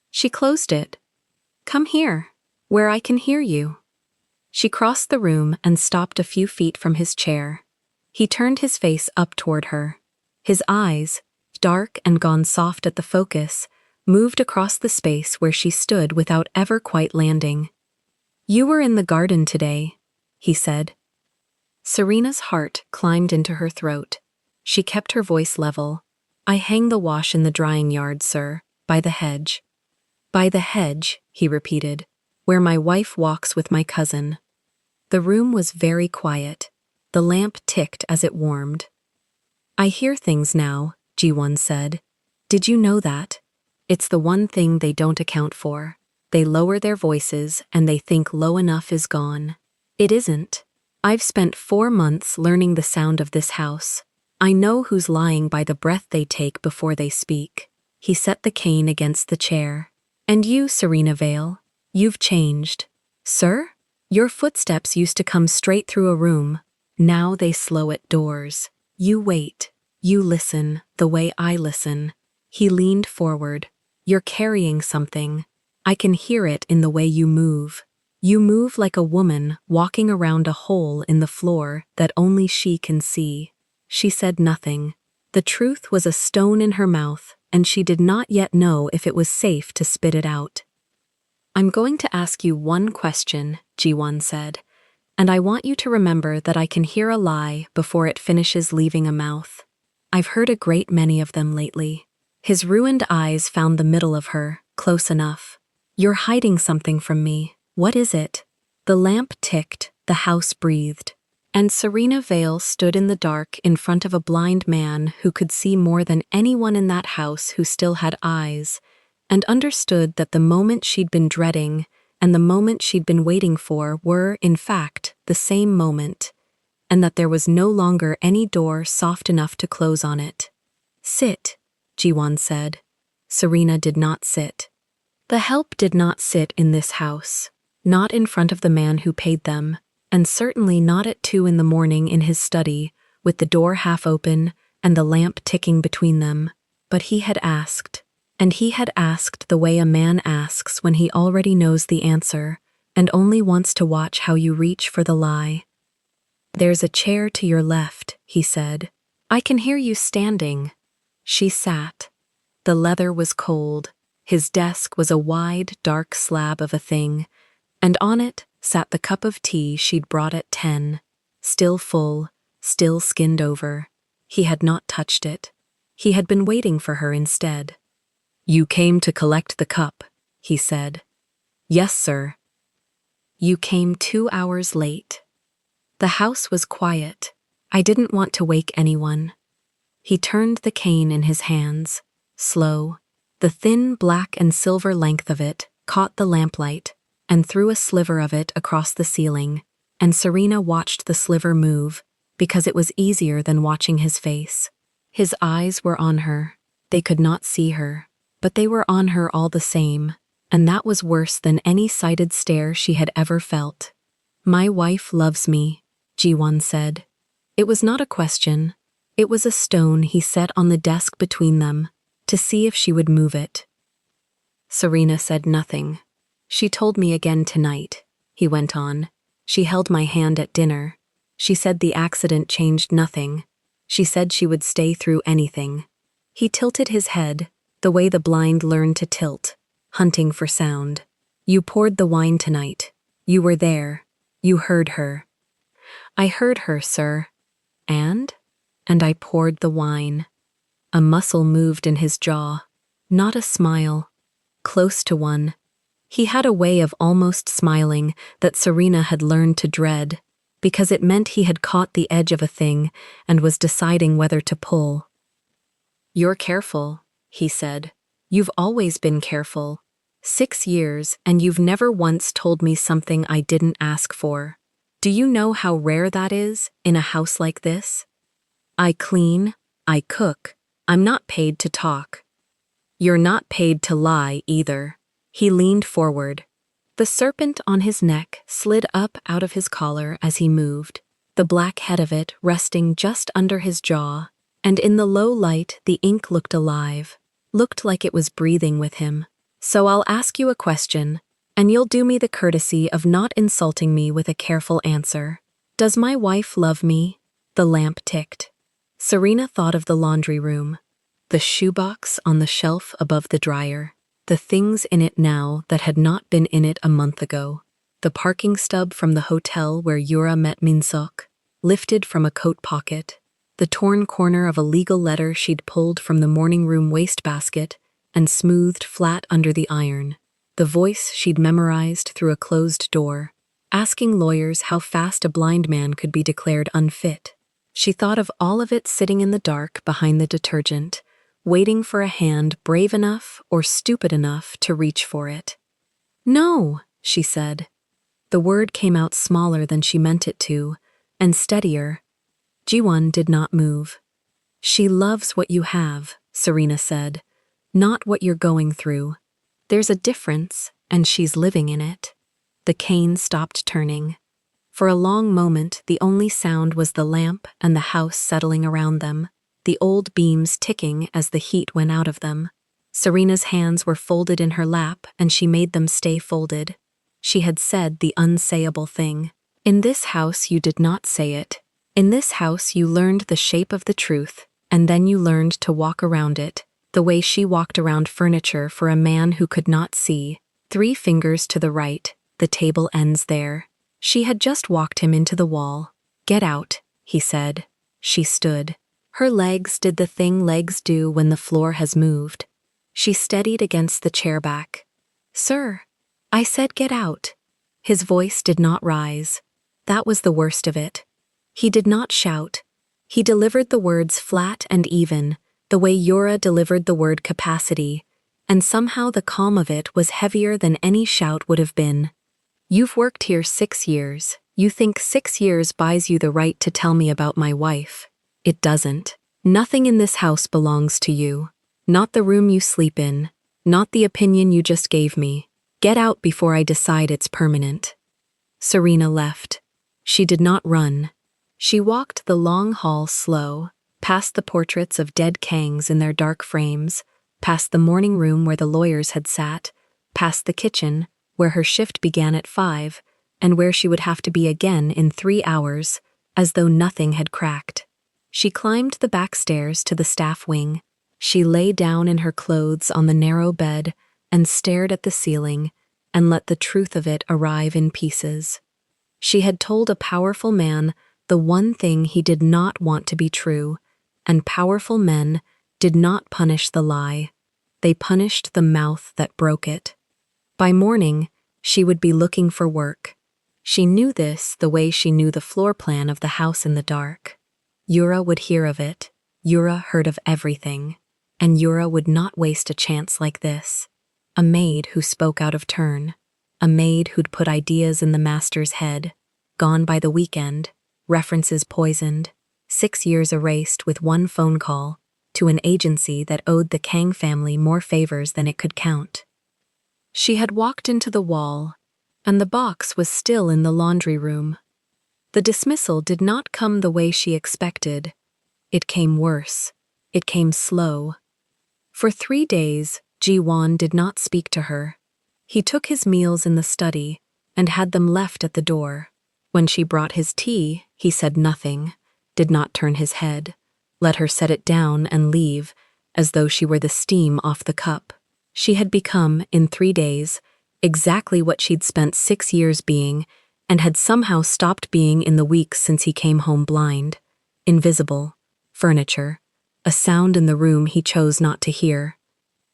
She closed it. "Come here, where I can hear you." She crossed the room and stopped a few feet from his chair. He turned his face up toward her. His eyes, dark and gone soft at the focus, moved across the space where she stood without ever quite landing. "You were in the garden today," he said. Serena's heart climbed into her throat. She kept her voice level. "I hang the wash in the drying yard, sir, by the hedge." "By the hedge," he repeated, "where my wife walks with my cousin." The room was very quiet. The lamp ticked as it warmed. "I hear things now," Jiwon said. "Did you know that? It's the one thing they don't account for. They lower their voices and they think low enough is gone. It isn't. I've spent 4 months learning the sound of this house. I know who's lying by the breath they take before they speak." He set the cane against the chair. "And you, Serena Vale, you've changed. Sir? Your footsteps used to come straight through a room. Now they slow at doors. You wait. You listen, the way I listen." He leaned forward. "You're carrying something. I can hear it in the way you move. You move like a woman walking around a hole in the floor that only she can see." She said nothing. The truth was a stone in her mouth, and she did not yet know if it was safe to spit it out. "I'm going to ask you one question," Jiwon said, "and I want you to remember that I can hear a lie before it finishes leaving a mouth. I've heard a great many of them lately." His ruined eyes found the middle of her, close enough. "You're hiding something from me. What is it?" The lamp ticked, the house breathed. And Serena Vale stood in the dark in front of a blind man who could see more than anyone in that house who still had eyes, and understood that the moment she'd been dreading and the moment she'd been waiting for were, in fact, the same moment, and that there was no longer any door soft enough to close on it. "Sit," Jiwon said. Serena did not sit. The help did not sit in this house, not in front of the man who paid them, and certainly not at 2 in the morning in his study, with the door half open and the lamp ticking between them. But he had asked, and he had asked the way a man asks when he already knows the answer and only wants to watch how you reach for the lie. "There's a chair to your left," he said. "I can hear you standing." She sat. The leather was cold. His desk was a wide, dark slab of a thing, and on it sat the cup of tea she'd brought at 10, still full, still skinned over. He had not touched it. He had been waiting for her instead. "You came to collect the cup," he said. "Yes, sir." "You came 2 hours late." The house was quiet. I didn't want to wake anyone. He turned the cane in his hands, slow. The thin black and silver length of it caught the lamplight and threw a sliver of it across the ceiling, and Serena watched the sliver move because it was easier than watching his face. His eyes were on her. They could not see her, but they were on her all the same, and that was worse than any sighted stare she had ever felt. "My wife loves me," Ji-won said. It was not a question. It was a stone he set on the desk between them to see if she would move it. Serena said nothing. "She told me again tonight," he went on. "She held my hand at dinner. She said the accident changed nothing. She said she would stay through anything." He tilted his head, the way the blind learn to tilt, hunting for sound. "You poured the wine tonight. You were there. You heard her." "I heard her, sir. And I poured the wine." A muscle moved in his jaw. Not a smile. Close to one. He had a way of almost smiling that Serena had learned to dread, because it meant he had caught the edge of a thing and was deciding whether to pull. "You're careful," he said. "You've always been careful. 6 years, and you've never once told me something I didn't ask for. Do you know how rare that is in a house like this? I clean, I cook, I'm not paid to talk. You're not paid to lie either." He leaned forward. The serpent on his neck slid up out of his collar as he moved, the black head of it resting just under his jaw, and in the low light the ink looked alive, looked like it was breathing with him. "So I'll ask you a question, and you'll do me the courtesy of not insulting me with a careful answer. Does my wife love me?" The lamp ticked. Serena thought of the laundry room, the shoebox on the shelf above the dryer, the things in it now that had not been in it a month ago, the parking stub from the hotel where Yura met Min-seok, lifted from a coat pocket, the torn corner of a legal letter she'd pulled from the morning room wastebasket and smoothed flat under the iron, the voice she'd memorized through a closed door, asking lawyers how fast a blind man could be declared unfit. She thought of all of it sitting in the dark behind the detergent, waiting for a hand brave enough or stupid enough to reach for it. "No," she said. The word came out smaller than she meant it to, and steadier. Ji-won did not move. "She loves what you have," Serena said, "not what you're going through. There's a difference, and she's living in it." The cane stopped turning. For a long moment, the only sound was the lamp and the house settling around them, the old beams ticking as the heat went out of them. Serena's hands were folded in her lap, and she made them stay folded. She had said the unsayable thing. In this house, you did not say it. In this house, you learned the shape of the truth, and then you learned to walk around it, the way she walked around furniture for a man who could not see. 3 fingers to the right, the table ends there. She had just walked him into the wall. "Get out," he said. She stood. Her legs did the thing legs do when the floor has moved. She steadied against the chair back. "Sir, I said get out." His voice did not rise. That was the worst of it. He did not shout. He delivered the words flat and even, the way Yura delivered the word capacity, and somehow the calm of it was heavier than any shout would have been. "You've worked here 6 years. You think 6 years buys you the right to tell me about my wife. It doesn't. Nothing in this house belongs to you. Not the room you sleep in. Not the opinion you just gave me. Get out before I decide it's permanent." Serena left. She did not run. She walked the long hall slow, past the portraits of dead Kangs in their dark frames, past the morning room where the lawyers had sat, past the kitchen, where her shift began at 5, and where she would have to be again in 3 hours, as though nothing had cracked. She climbed the back stairs to the staff wing. She lay down in her clothes on the narrow bed and stared at the ceiling, and let the truth of it arrive in pieces. She had told a powerful man the one thing he did not want to be true, and powerful men did not punish the lie. They punished the mouth that broke it. By morning, she would be looking for work. She knew this the way she knew the floor plan of the house in the dark. Yura would hear of it. Yura heard of everything. And Yura would not waste a chance like this. A maid who spoke out of turn. A maid who'd put ideas in the master's head. Gone by the weekend. References poisoned. 6 years erased with one phone call to an agency that owed the Kang family more favors than it could count. She had walked into the wall, and the box was still in the laundry room. The dismissal did not come the way she expected. It came worse. It came slow. For 3 days, Ji-won did not speak to her. He took his meals in the study and had them left at the door. When she brought his tea, he said nothing, did not turn his head, let her set it down and leave, as though she were the steam off the cup. She had become, in 3 days, exactly what she'd spent 6 years being, and had somehow stopped being in the weeks since he came home blind. Invisible. Furniture. A sound in the room he chose not to hear.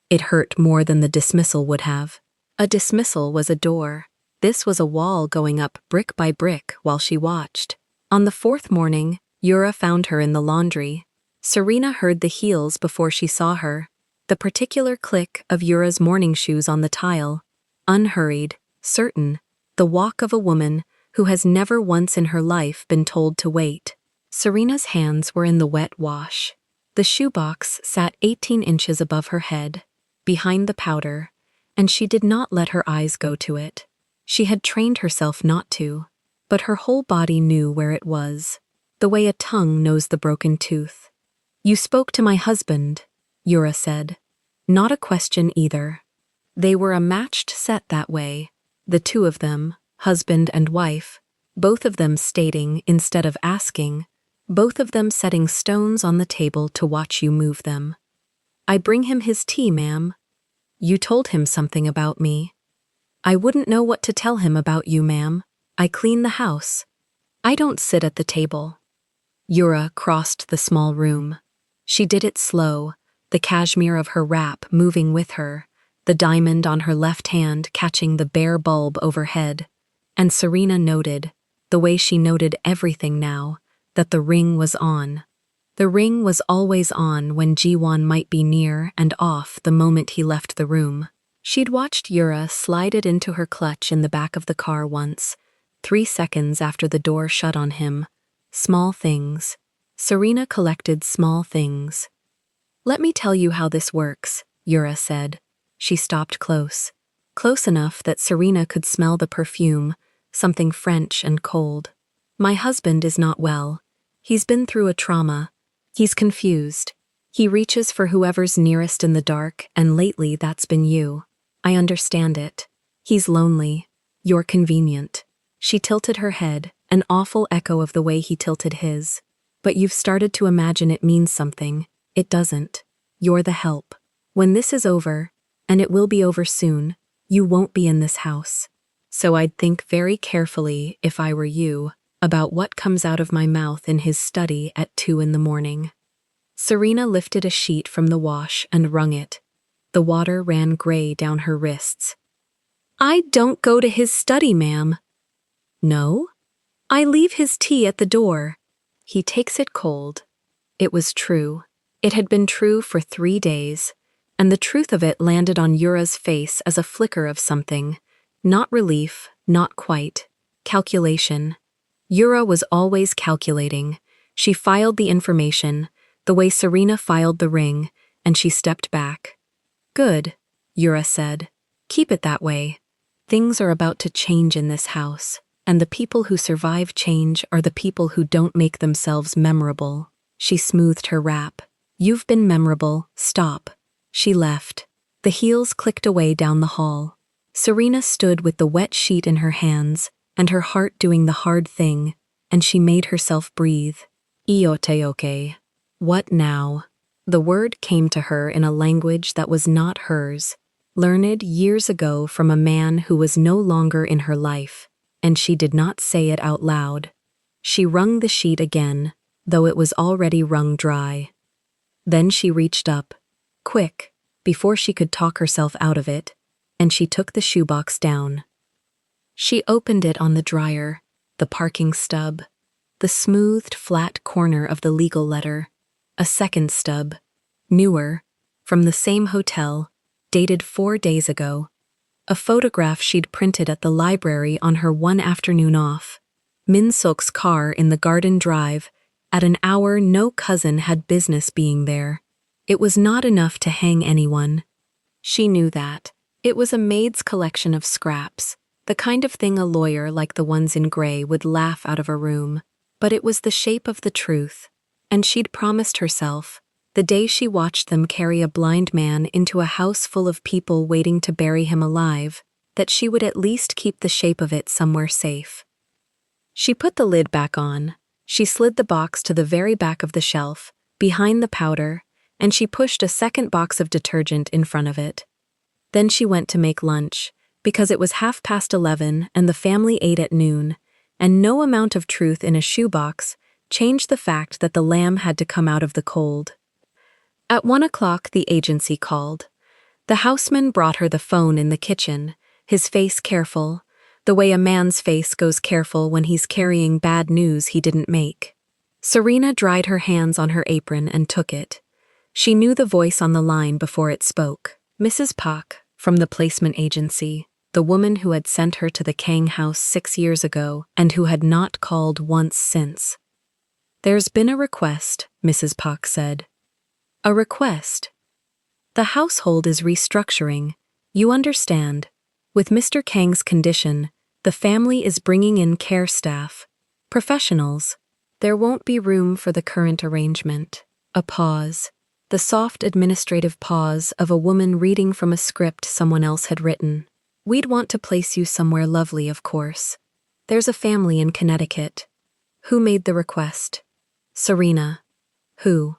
It hurt more than the dismissal would have. A dismissal was a door. This was a wall going up brick by brick while she watched. On the 4th morning, Yura found her in the laundry. Serena heard the heels before she saw her. The particular click of Yura's morning shoes on the tile. Unhurried, certain, the walk of a woman who has never once in her life been told to wait. Serena's hands were in the wet wash. The shoebox sat 18 inches above her head, behind the powder, and she did not let her eyes go to it. She had trained herself not to, but her whole body knew where it was, the way a tongue knows the broken tooth. "You spoke to my husband," Yura said. Not a question either. They were a matched set that way, the two of them, husband and wife, both of them stating instead of asking, both of them setting stones on the table to watch you move them. "I bring him his tea, ma'am." "You told him something about me." "I wouldn't know what to tell him about you, ma'am. I clean the house. I don't sit at the table." Yura crossed the small room. She did it slow, the cashmere of her wrap moving with her, the diamond on her left hand catching the bare bulb overhead. And Serena noted, the way she noted everything now, that the ring was on. The ring was always on when Ji-won might be near and off the moment he left the room. She'd watched Yura slide it into her clutch in the back of the car once, 3 seconds after the door shut on him. Small things. Serena collected small things. "Let me tell you how this works," Yura said. She stopped close. Close enough that Serena could smell the perfume, something French and cold. "My husband is not well. He's been through a trauma. He's confused. He reaches for whoever's nearest in the dark, and lately that's been you. I understand it. He's lonely. You're convenient." She tilted her head, an awful echo of the way he tilted his. "But you've started to imagine it means something. It doesn't. You're the help. When this is over, and it will be over soon, you won't be in this house. So I'd think very carefully, if I were you, about what comes out of my mouth in his study at 2 in the morning." Serena lifted a sheet from the wash and wrung it. The water ran gray down her wrists. "I don't go to his study, ma'am." "No? I leave his tea at the door. He takes it cold." It was true. It had been true for 3 days, and the truth of it landed on Yura's face as a flicker of something. Not relief, not quite. Calculation. Yura was always calculating. She filed the information, the way Serena filed the ring, and she stepped back. "Good," Yura said. "Keep it that way. Things are about to change in this house, and the people who survive change are the people who don't make themselves memorable." She smoothed her wrap. "You've been memorable, stop." She left. The heels clicked away down the hall. Serena stood with the wet sheet in her hands, and her heart doing the hard thing, and she made herself breathe. "Ioteoke." What now? The word came to her in a language that was not hers. learned years ago from a man who was no longer in her life, and she did not say it out loud. She wrung the sheet again, though it was already wrung dry. Then she reached up, quick, before she could talk herself out of it, and she took the shoebox down. She opened it on the dryer, the parking stub, the smoothed, flat corner of the legal letter, a second stub, newer, from the same hotel, dated 4 days ago, a photograph she'd printed at the library on her one afternoon off, Min Sok's car in the garden drive, at an hour no cousin had business being there. It was not enough to hang anyone. She knew that. It was a maid's collection of scraps, the kind of thing a lawyer like the ones in gray would laugh out of a room. But it was the shape of the truth, and she'd promised herself, the day she watched them carry a blind man into a house full of people waiting to bury him alive, that she would at least keep the shape of it somewhere safe. She put the lid back on, she slid the box to the very back of the shelf, behind the powder, and she pushed a second box of detergent in front of it. Then she went to make lunch, because it was 11:30 and the family ate at noon, and no amount of truth in a shoebox changed the fact that the lamb had to come out of the cold. At 1 o'clock the agency called. The houseman brought her the phone in the kitchen, his face careful, the way a man's face goes careful when he's carrying bad news he didn't make. Serena dried her hands on her apron and took it. She knew the voice on the line before it spoke. Mrs. Pak, from the placement agency, the woman who had sent her to the Kang house 6 years ago and who had not called once since. "There's been a request," Mrs. Pak said. "A request? The household is restructuring. You understand. With Mr. Kang's condition, the family is bringing in care staff, professionals. There won't be room for the current arrangement." A pause. The soft administrative pause of a woman reading from a script someone else had written. "We'd want to place you somewhere lovely, of course. There's a family in Connecticut." "Who made the request?" "Serena." "Who?"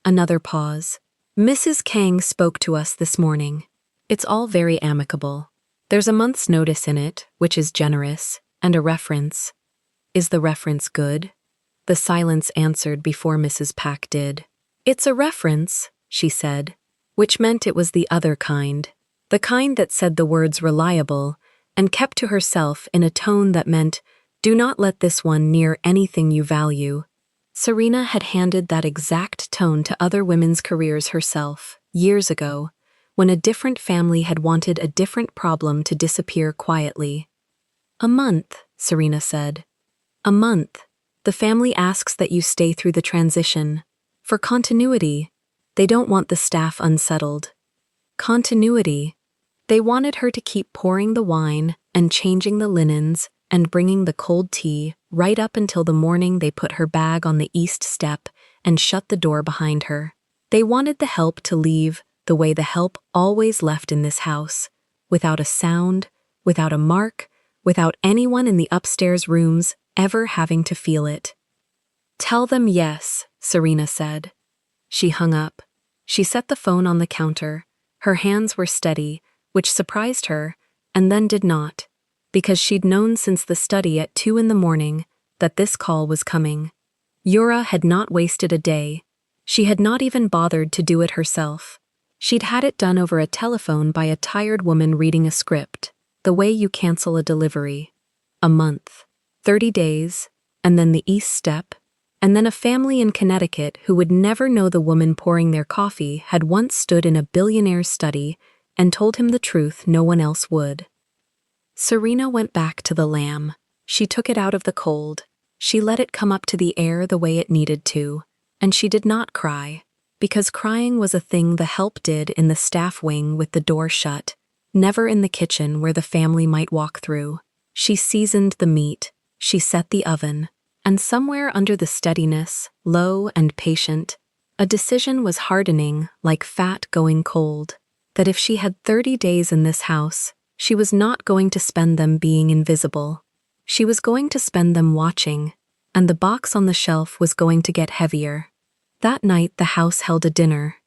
Another pause. "Mrs. Kang spoke to us this morning. It's all very amicable. There's a month's notice in it, which is generous, and a reference." "Is the reference good?" The silence answered before Mrs. Pak did. "It's a reference," she said, which meant it was the other kind. The kind that said the words reliable, and kept to herself in a tone that meant, do not let this one near anything you value. Serena had handed that exact tone to other women's careers herself, years ago, when a different family had wanted a different problem to disappear quietly. "A month," Serena said. "A month. The family asks that you stay through the transition. For continuity. They don't want the staff unsettled." Continuity. They wanted her to keep pouring the wine and changing the linens and bringing the cold tea right up until the morning they put her bag on the east step and shut the door behind her. They wanted the help to leave the way the help always left in this house, without a sound, without a mark, without anyone in the upstairs rooms ever having to feel it. "Tell them yes," Serena said. She hung up. She set the phone on the counter. Her hands were steady, which surprised her, and then did not, because she'd known since the study at 2 in the morning that this call was coming. Yura had not wasted a day. She had not even bothered to do it herself. She'd had it done over a telephone by a tired woman reading a script, the way you cancel a delivery. A month, 30 days, and then the East Step, and then a family in Connecticut who would never know the woman pouring their coffee had once stood in a billionaire's study and told him the truth no one else would. Serena went back to the lamb. She took it out of the cold. She let it come up to the air the way it needed to, and she did not cry, because crying was a thing the help did in the staff wing with the door shut, never in the kitchen where the family might walk through. She seasoned the meat, she set the oven, and somewhere under the steadiness, low and patient, a decision was hardening like fat going cold, that if she had 30 days in this house, she was not going to spend them being invisible. She was going to spend them watching, and the box on the shelf was going to get heavier. That night the house held a dinner.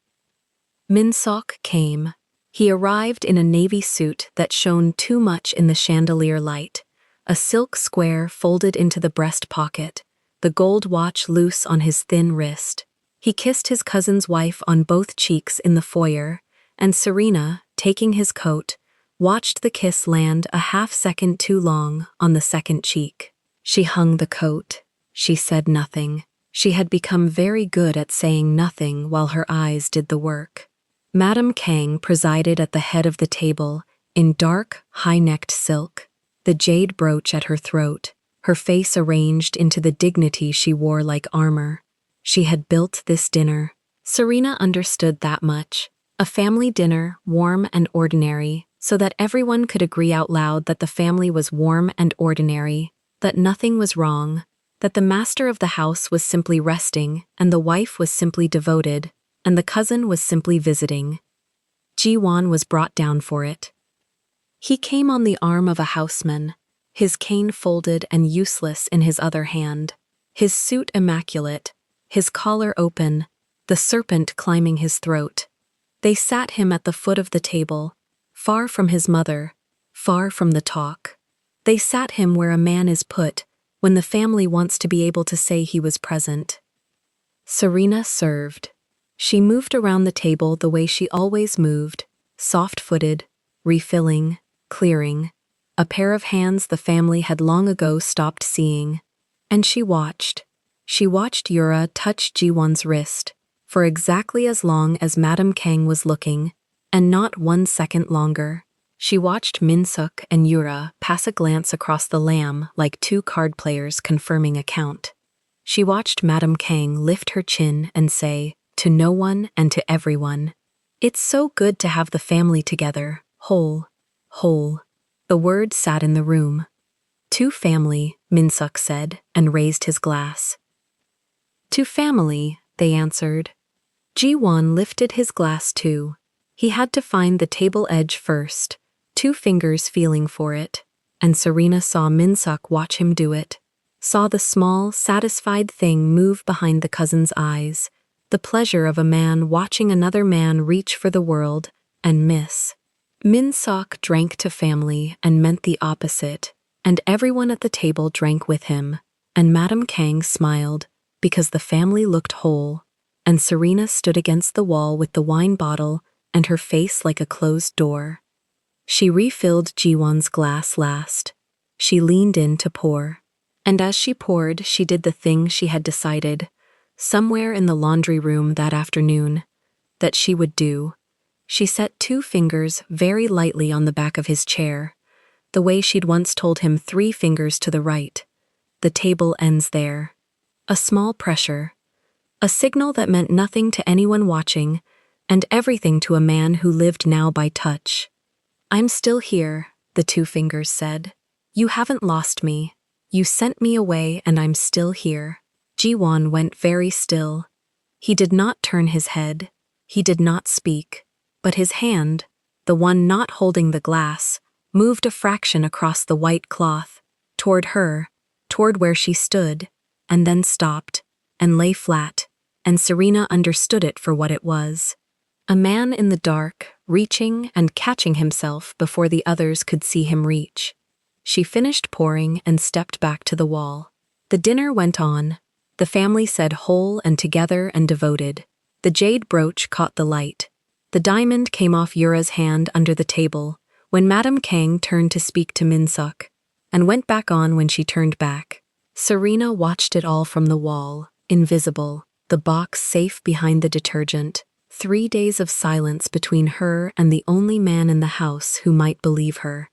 Min Sok came. He arrived in a navy suit that shone too much in the chandelier light, a silk square folded into the breast pocket, the gold watch loose on his thin wrist. He kissed his cousin's wife on both cheeks in the foyer, and Serena, taking his coat, watched the kiss land a half-second too long on the second cheek. She hung the coat. She said nothing. She had become very good at saying nothing while her eyes did the work. Madame Kang presided at the head of the table, in dark, high-necked silk, the jade brooch at her throat, her face arranged into the dignity she wore like armor. She had built this dinner. Serena understood that much. A family dinner, warm and ordinary, so that everyone could agree out loud that the family was warm and ordinary, that nothing was wrong, that the master of the house was simply resting, and the wife was simply devoted, and the cousin was simply visiting. Ji-won was brought down for it. He came on the arm of a houseman, his cane folded and useless in his other hand, his suit immaculate, his collar open, the serpent climbing his throat. They sat him at the foot of the table, far from his mother, far from the talk. They sat him where a man is put when the family wants to be able to say he was present. Serena served. She moved around the table the way she always moved, soft-footed, refilling, clearing, a pair of hands the family had long ago stopped seeing. And she watched. She watched Yura touch Ji-won's wrist, for exactly as long as Madame Kang was looking, and not 1 second longer. She watched Min-suk and Yura pass a glance across the lamb like two card players confirming a count. She watched Madame Kang lift her chin and say, to no one and to everyone, "It's so good to have the family together, whole, whole." The word sat in the room. "To family," Min-suk said, and raised his glass. "To family," they answered. Ji-won lifted his glass too. He had to find the table edge first, 2 fingers feeling for it, and Serena saw Min-suk watch him do it, saw the small, satisfied thing move behind the cousin's eyes, the pleasure of a man watching another man reach for the world and miss. Min-suk drank to family and meant the opposite, and everyone at the table drank with him, and Madame Kang smiled because the family looked whole, and Serena stood against the wall with the wine bottle and her face like a closed door. She refilled Ji-won's glass last. She leaned in to pour, and as she poured, she did the thing she had decided, somewhere in the laundry room that afternoon, that she would do. She set 2 fingers very lightly on the back of his chair, the way she'd once told him 3 fingers to the right. The table ends there. A small pressure. A signal that meant nothing to anyone watching, and everything to a man who lived now by touch. "I'm still here," the 2 fingers said. "You haven't lost me. You sent me away and I'm still here." Ji-won went very still. He did not turn his head. He did not speak. But his hand, the one not holding the glass, moved a fraction across the white cloth, toward her, toward where she stood, and then stopped, and lay flat, and Serena understood it for what it was. A man in the dark, reaching and catching himself before the others could see him reach. She finished pouring and stepped back to the wall. The dinner went on. The family said whole and together and devoted. The jade brooch caught the light. The diamond came off Yura's hand under the table when Madame Kang turned to speak to Min-suk, and went back on when she turned back. Serena watched it all from the wall, invisible, the box safe behind the detergent. 3 days of silence between her and the only man in the house who might believe her.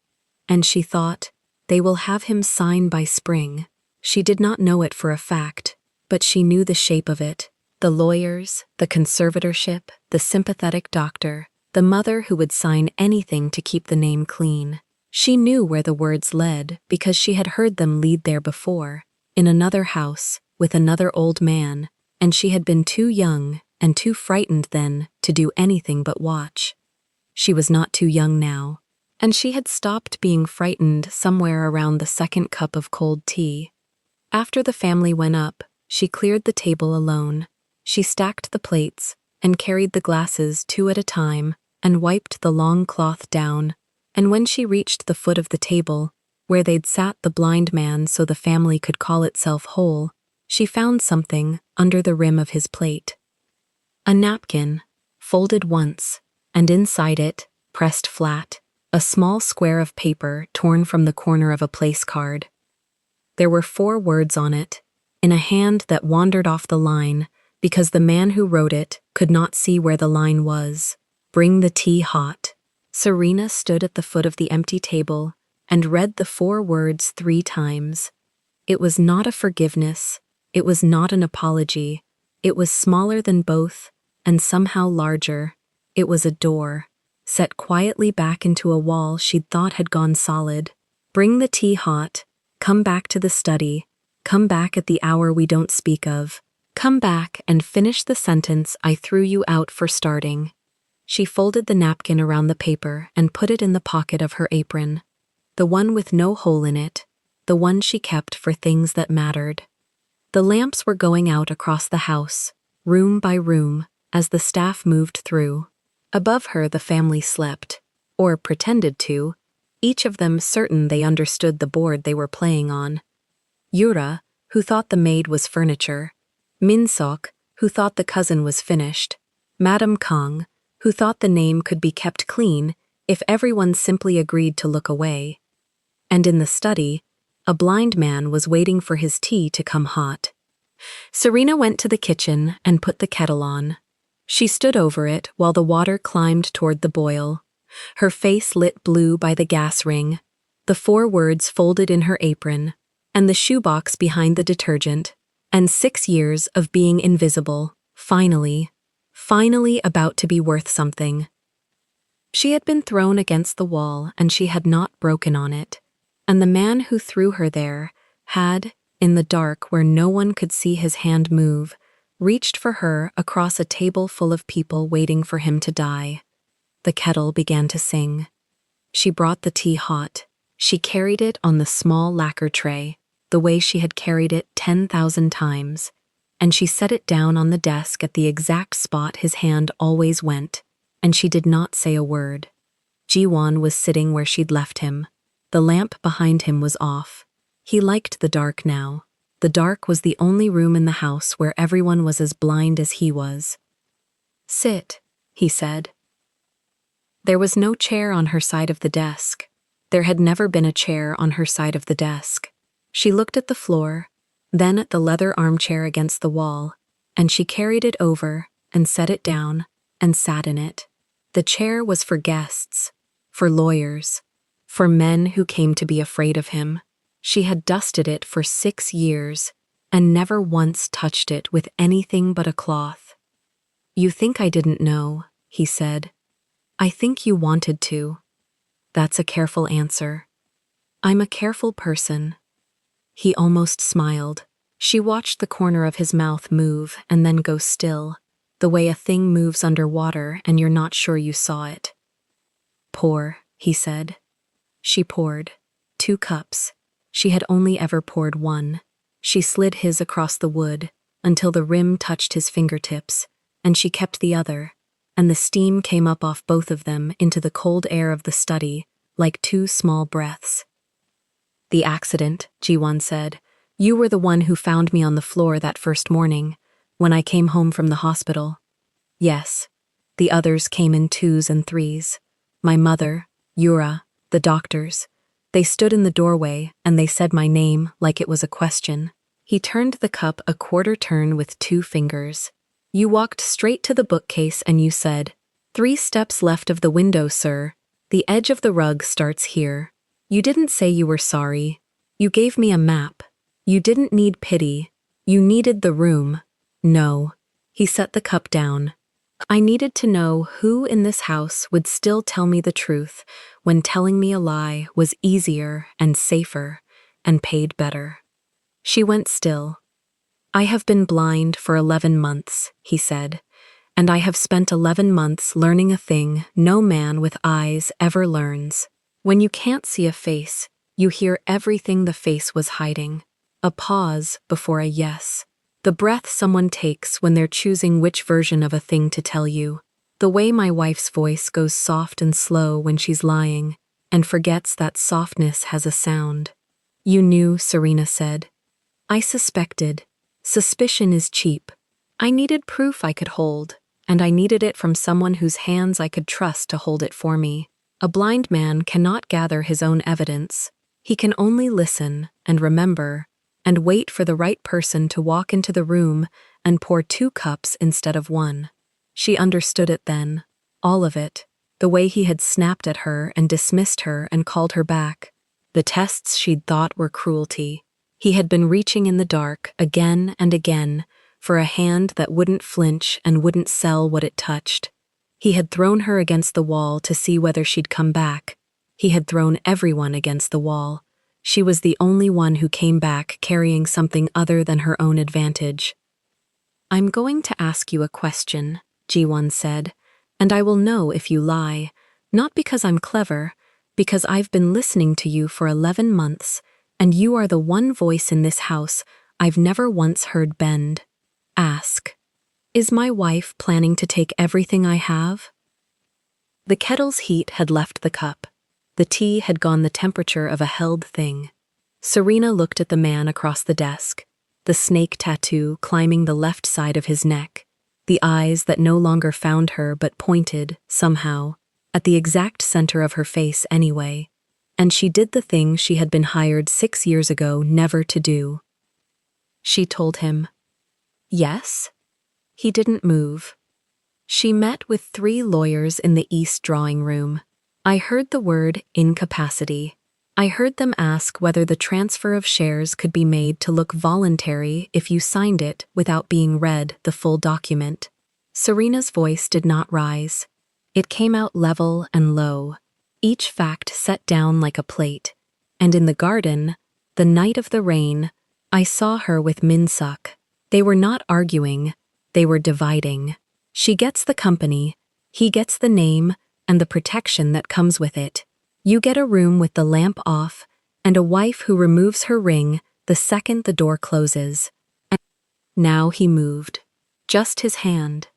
And she thought, they will have him sign by spring. She did not know it for a fact, but she knew the shape of it. The lawyers, the conservatorship, the sympathetic doctor, the mother who would sign anything to keep the name clean. She knew where the words led because she had heard them lead there before, in another house, with another old man, and she had been too young and too frightened then to do anything but watch. She was not too young now, and she had stopped being frightened somewhere around the 2nd cup of cold tea. After the family went up, she cleared the table alone. She stacked the plates and carried the glasses 2 at a time and wiped the long cloth down, and when she reached the foot of the table, where they'd sat the blind man so the family could call itself whole, she found something under the rim of his plate. A napkin, folded once, and inside it, pressed flat, a small square of paper torn from the corner of a place card. There were 4 words on it, in a hand that wandered off the line because the man who wrote it could not see where the line was. Bring the tea hot. Serena stood at the foot of the empty table and read the 4 words 3 times. It was not a forgiveness, it was not an apology, it was smaller than both and somehow larger. It was a door, set quietly back into a wall she'd thought had gone solid. Bring the tea hot, come back to the study, come back at the hour we don't speak of, come back and finish the sentence I threw you out for starting. She folded the napkin around the paper and put it in the pocket of her apron, the one with no hole in it, the one she kept for things that mattered. The lamps were going out across the house, room by room, as the staff moved through. Above her the family slept, or pretended to, each of them certain they understood the board they were playing on. Yura, who thought the maid was furniture, Minsok, who thought the cousin was finished, Madame Kang, who thought the name could be kept clean if everyone simply agreed to look away. And in the study, a blind man was waiting for his tea to come hot. Serena went to the kitchen and put the kettle on. She stood over it while the water climbed toward the boil, her face lit blue by the gas ring, the 4 words folded in her apron, and the shoebox behind the detergent, and 6 years of being invisible, finally about to be worth something. She had been thrown against the wall and she had not broken on it, and the man who threw her there had, in the dark where no one could see his hand move, reached for her across a table full of people waiting for him to die. The kettle began to sing. She brought the tea hot. She carried it on the small lacquer tray, the way she had carried it 10,000 times, and she set it down on the desk at the exact spot his hand always went, and she did not say a word. Jiwon was sitting where she'd left him. The lamp behind him was off. He liked the dark now. The dark was the only room in the house where everyone was as blind as he was. "Sit," he said. There was no chair on her side of the desk. There had never been a chair on her side of the desk. She looked at the floor, then at the leather armchair against the wall, and she carried it over and set it down and sat in it. The chair was for guests, for lawyers, for men who came to be afraid of him. She had dusted it for 6 years and never once touched it with anything but a cloth. "You think I didn't know," he said. "I think you wanted to." That's a careful answer. "I'm a careful person." He almost smiled. She watched the corner of his mouth move and then go still, the way a thing moves underwater and you're not sure you saw it. "Pour," he said. She poured. 2 cups. She had only ever poured 1. She slid his across the wood until the rim touched his fingertips, and she kept the other, and the steam came up off both of them into the cold air of the study, like 2 small breaths. "The accident," Jiwon said. "You were the one who found me on the floor that first morning, when I came home from the hospital." "Yes." The others came in 2s and 3s. My mother, Yura, the doctors. They stood in the doorway, and they said my name like it was a question. He turned the cup a quarter turn with 2 fingers. "You walked straight to the bookcase and you said, 3 steps left of the window, sir. The edge of the rug starts here." You didn't say you were sorry. You gave me a map. You didn't need pity. You needed the room. No. He set the cup down. I needed to know who in this house would still tell me the truth when telling me a lie was easier and safer and paid better. She went still. "I have been blind for 11 months, he said, and I have spent 11 months learning a thing no man with eyes ever learns. When you can't see a face, you hear everything the face was hiding. A pause before a yes. The breath someone takes when they're choosing which version of a thing to tell you. The way my wife's voice goes soft and slow when she's lying, and forgets that softness has a sound. You knew, Serena said. I suspected. Suspicion is cheap. I needed proof I could hold, and I needed it from someone whose hands I could trust to hold it for me. A blind man cannot gather his own evidence. He can only listen and remember and wait for the right person to walk into the room and pour 2 cups instead of 1. She understood it then, all of it, the way he had snapped at her and dismissed her and called her back, the tests she'd thought were cruelty. He had been reaching in the dark again and again for a hand that wouldn't flinch and wouldn't sell what it touched. He had thrown her against the wall to see whether she'd come back. He had thrown everyone against the wall. She was the only one who came back carrying something other than her own advantage. I'm going to ask you a question, G1 said, and I will know if you lie, not because I'm clever, because I've been listening to you for 11 months, and you are the one voice in this house I've never once heard bend. Ask. Is my wife planning to take everything I have? The kettle's heat had left the cup. The tea had gone the temperature of a held thing. Serena looked at the man across the desk, the snake tattoo climbing the left side of his neck, the eyes that no longer found her but pointed, somehow, at the exact center of her face anyway, and she did the thing she had been hired 6 years ago never to do. She told him. Yes? He didn't move. She met with 3 lawyers in the East drawing room. I heard the word incapacity. I heard them ask whether the transfer of shares could be made to look voluntary if you signed it without being read the full document. Serena's voice did not rise. It came out level and low, each fact set down like a plate. And in the garden, the night of the rain, I saw her with Minsuk. They were not arguing, they were dividing. She gets the company, he gets the name, and the protection that comes with it. You get a room with the lamp off, and a wife who removes her ring the second the door closes. And now he moved. Just his hand.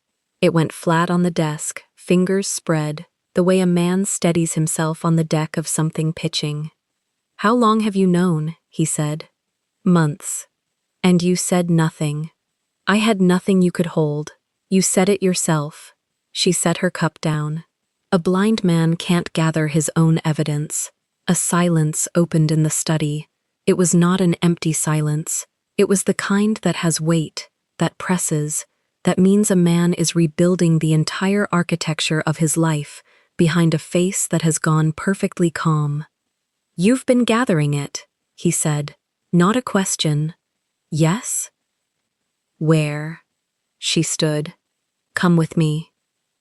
It went flat on the desk, fingers spread, the way a man steadies himself on the deck of something pitching. How long have you known? He said. Months. And you said nothing. I had nothing you could hold. You said it yourself. She set her cup down. A blind man can't gather his own evidence. A silence opened in the study. It was not an empty silence. It was the kind that has weight, that presses, that means a man is rebuilding the entire architecture of his life behind a face that has gone perfectly calm. You've been gathering it, he said. Not a question. Yes? Where? She stood. Come with me.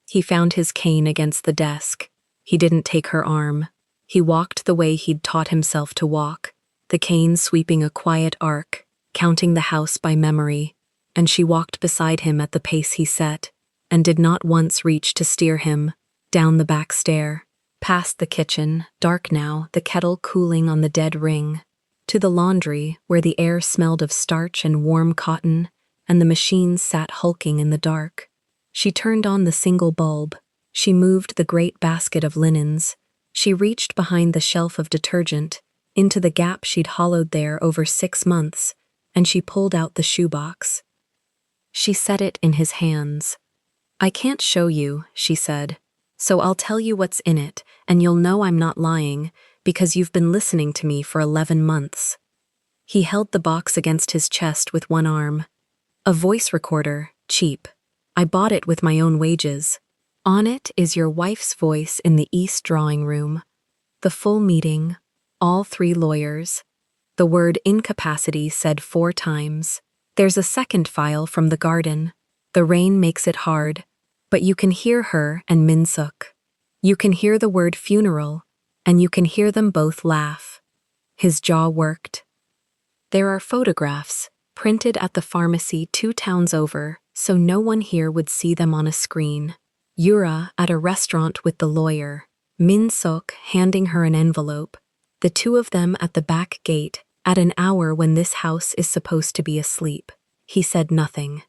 He found his cane against the desk. He didn't take her arm. He walked the way he'd taught himself to walk, the cane sweeping a quiet arc, counting the house by memory, and she walked beside him at the pace he set, and did not once reach to steer him, down the back stair, past the kitchen, dark now, the kettle cooling on the dead ring, to the laundry, where the air smelled of starch and warm cotton, and the machines sat hulking in the dark. She turned on the single bulb. She moved the great basket of linens. She reached behind the shelf of detergent, into the gap she'd hollowed there over 6 months, and she pulled out the shoebox. She set it in his hands. I can't show you, she said, so I'll tell you what's in it, and you'll know I'm not lying, because you've been listening to me for 11 months. He held the box against his chest with one arm. A voice recorder, cheap. I bought it with my own wages. On it is your wife's voice in the East drawing room. The full meeting, all 3 lawyers. The word incapacity said 4 times. There's a second file from the garden. The rain makes it hard, but you can hear her and Minsuk. You can hear the word funeral, and you can hear them both laugh. His jaw worked. There are photographs, printed at the pharmacy 2 towns over, so no one here would see them on a screen. Yura at a restaurant with the lawyer, Minsuk handing her an envelope, the 2 of them at the back gate at an hour when this house is supposed to be asleep. He said nothing.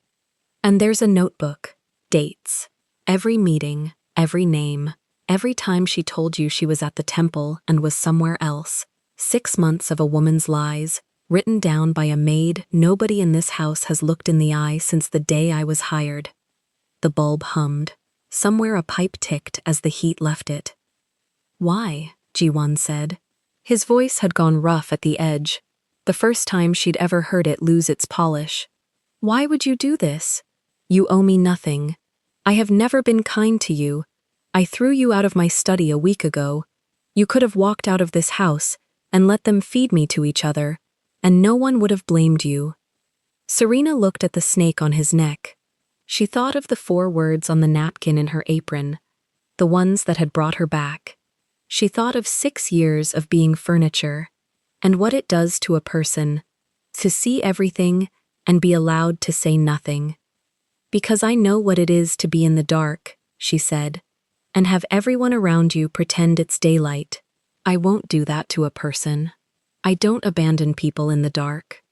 And there's a notebook, dates, Every meeting, every name, every time she told you she was at the temple and was somewhere else. 6 months of a woman's lies, written down by a maid nobody in this house has looked in the eye since the day I was hired. The bulb hummed. Somewhere a pipe ticked as the heat left it. Why? Ji-won said. His voice had gone rough at the edge, the first time she'd ever heard it lose its polish. Why would you do this? You owe me nothing. I have never been kind to you. I threw you out of my study a week ago. You could have walked out of this house and let them feed me to each other, and no one would have blamed you. Serena looked at the snake on his neck. She thought of the 4 words on the napkin in her apron, the ones that had brought her back. She thought of 6 years of being furniture, and what it does to a person, to see everything and be allowed to say nothing. Because I know what it is to be in the dark, she said, and have everyone around you pretend it's daylight. I won't do that to a person. I don't abandon people in the dark.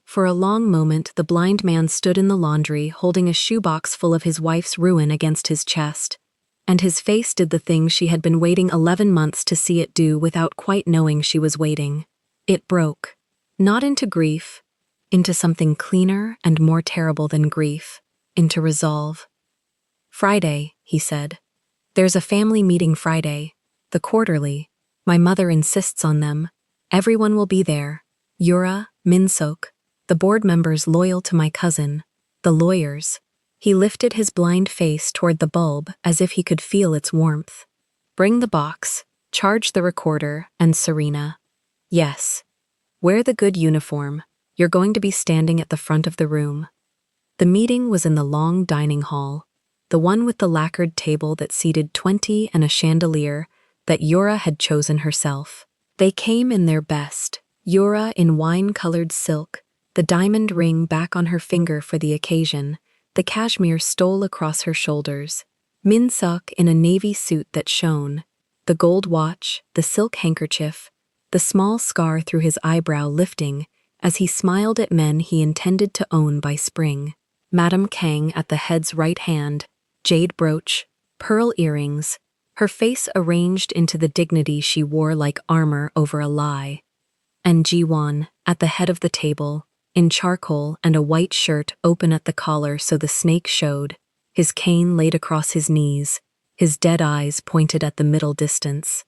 For a long moment, the blind man stood in the laundry holding a shoebox full of his wife's ruin against his chest, and his face did the thing she had been waiting 11 months to see it do without quite knowing she was waiting. It broke. Not into grief, into something cleaner and more terrible than grief, into resolve. Friday, he said. There's a family meeting Friday, the quarterly. My mother insists on them. Everyone will be there. Yura, Min-sok, the board members loyal to my cousin, the lawyers. He lifted his blind face toward the bulb as if he could feel its warmth. Bring the box, charge the recorder, and Serena. Yes. Wear the good uniform. You're going to be standing at the front of the room. The meeting was in the long dining hall, the one with the lacquered table that seated 20 and a chandelier that Yura had chosen herself. They came in their best, Yura in wine-colored silk, the diamond ring back on her finger for the occasion, the cashmere stole across her shoulders, Min-sok in a navy suit that shone, the gold watch, the silk handkerchief, the small scar through his eyebrow lifting as he smiled at men he intended to own by spring. Madame Kang at the head's right hand, jade brooch, pearl earrings, her face arranged into the dignity she wore like armor over a lie. And Ji-won, at the head of the table, in charcoal and a white shirt open at the collar so the snake showed, his cane laid across his knees, his dead eyes pointed at the middle distance.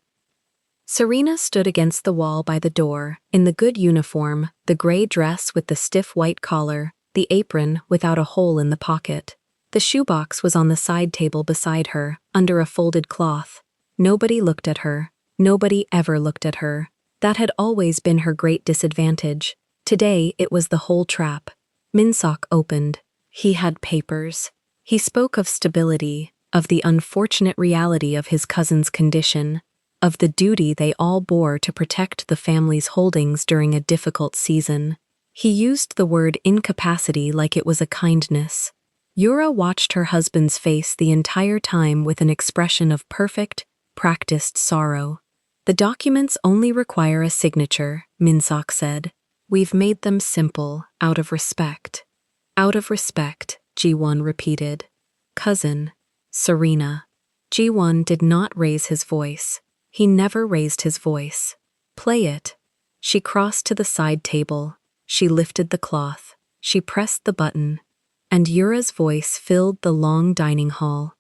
Serena stood against the wall by the door, in the good uniform, the gray dress with the stiff white collar, the apron without a hole in the pocket. The shoebox was on the side table beside her, under a folded cloth. Nobody looked at her. Nobody ever looked at her. That had always been her great disadvantage. Today it was the whole trap. Min-sok opened. He had papers. He spoke of stability, of the unfortunate reality of his cousin's condition, of the duty they all bore to protect the family's holdings during a difficult season. He used the word incapacity like it was a kindness. Yura watched her husband's face the entire time with an expression of perfect, practiced sorrow. The documents only require a signature, Min-sok said. We've made them simple, out of respect. Out of respect, Ji-won repeated. Cousin, Serena. Ji-won did not raise his voice. He never raised his voice. Play it. She crossed to the side table. She lifted the cloth. She pressed the button. And Yura's voice filled the long dining hall.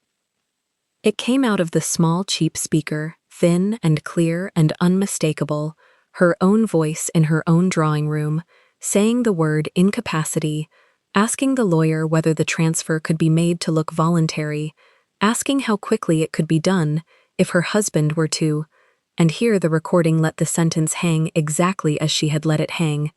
It came out of the small cheap speaker, thin and clear and unmistakable, her own voice in her own drawing room, saying the word incapacity, asking the lawyer whether the transfer could be made to look voluntary, asking how quickly it could be done if her husband were to, and here the recording let the sentence hang exactly as she had let it hang,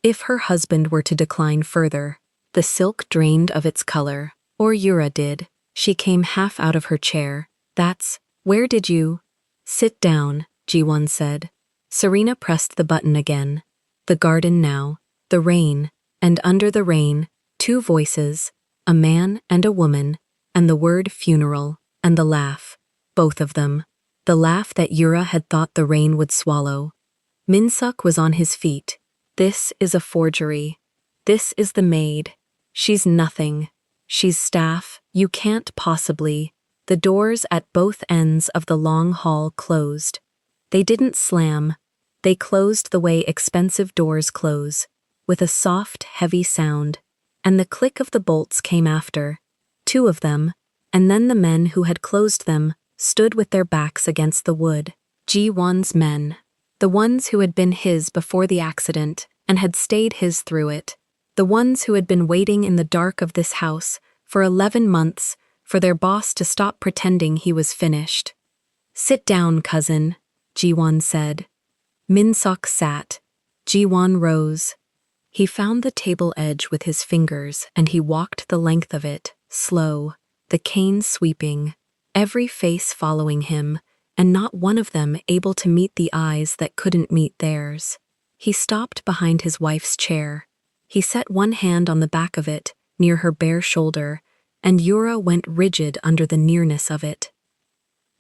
if her husband were to decline further. The silk drained of its color, or Yura did. She came half out of her chair. That's, where did you? Sit down, Ji-won said. Serena pressed the button again. The garden now, the rain, and under the rain, 2 voices, a man and a woman, and the word funeral, and the laugh, both of them, the laugh that Yura had thought the rain would swallow. Min-sok was on his feet. This is a forgery. This is the maid. She's nothing. She's staff. You can't possibly. The doors at both ends of the long hall closed. They didn't slam. They closed the way expensive doors close, with a soft, heavy sound, and the click of the bolts came after. 2 of them, and then the men who had closed them stood with their backs against the wood. Ji-won's men. The ones who had been his before the accident and had stayed his through it. The ones who had been waiting in the dark of this house for 11 months for their boss to stop pretending he was finished. "Sit down, cousin," Ji-won said. Min-sok sat. Ji-won rose. He found the table edge with his fingers and he walked the length of it, slow, the cane sweeping, every face following him, and not one of them able to meet the eyes that couldn't meet theirs. He stopped behind his wife's chair. He set one hand on the back of it, near her bare shoulder, and Yura went rigid under the nearness of it.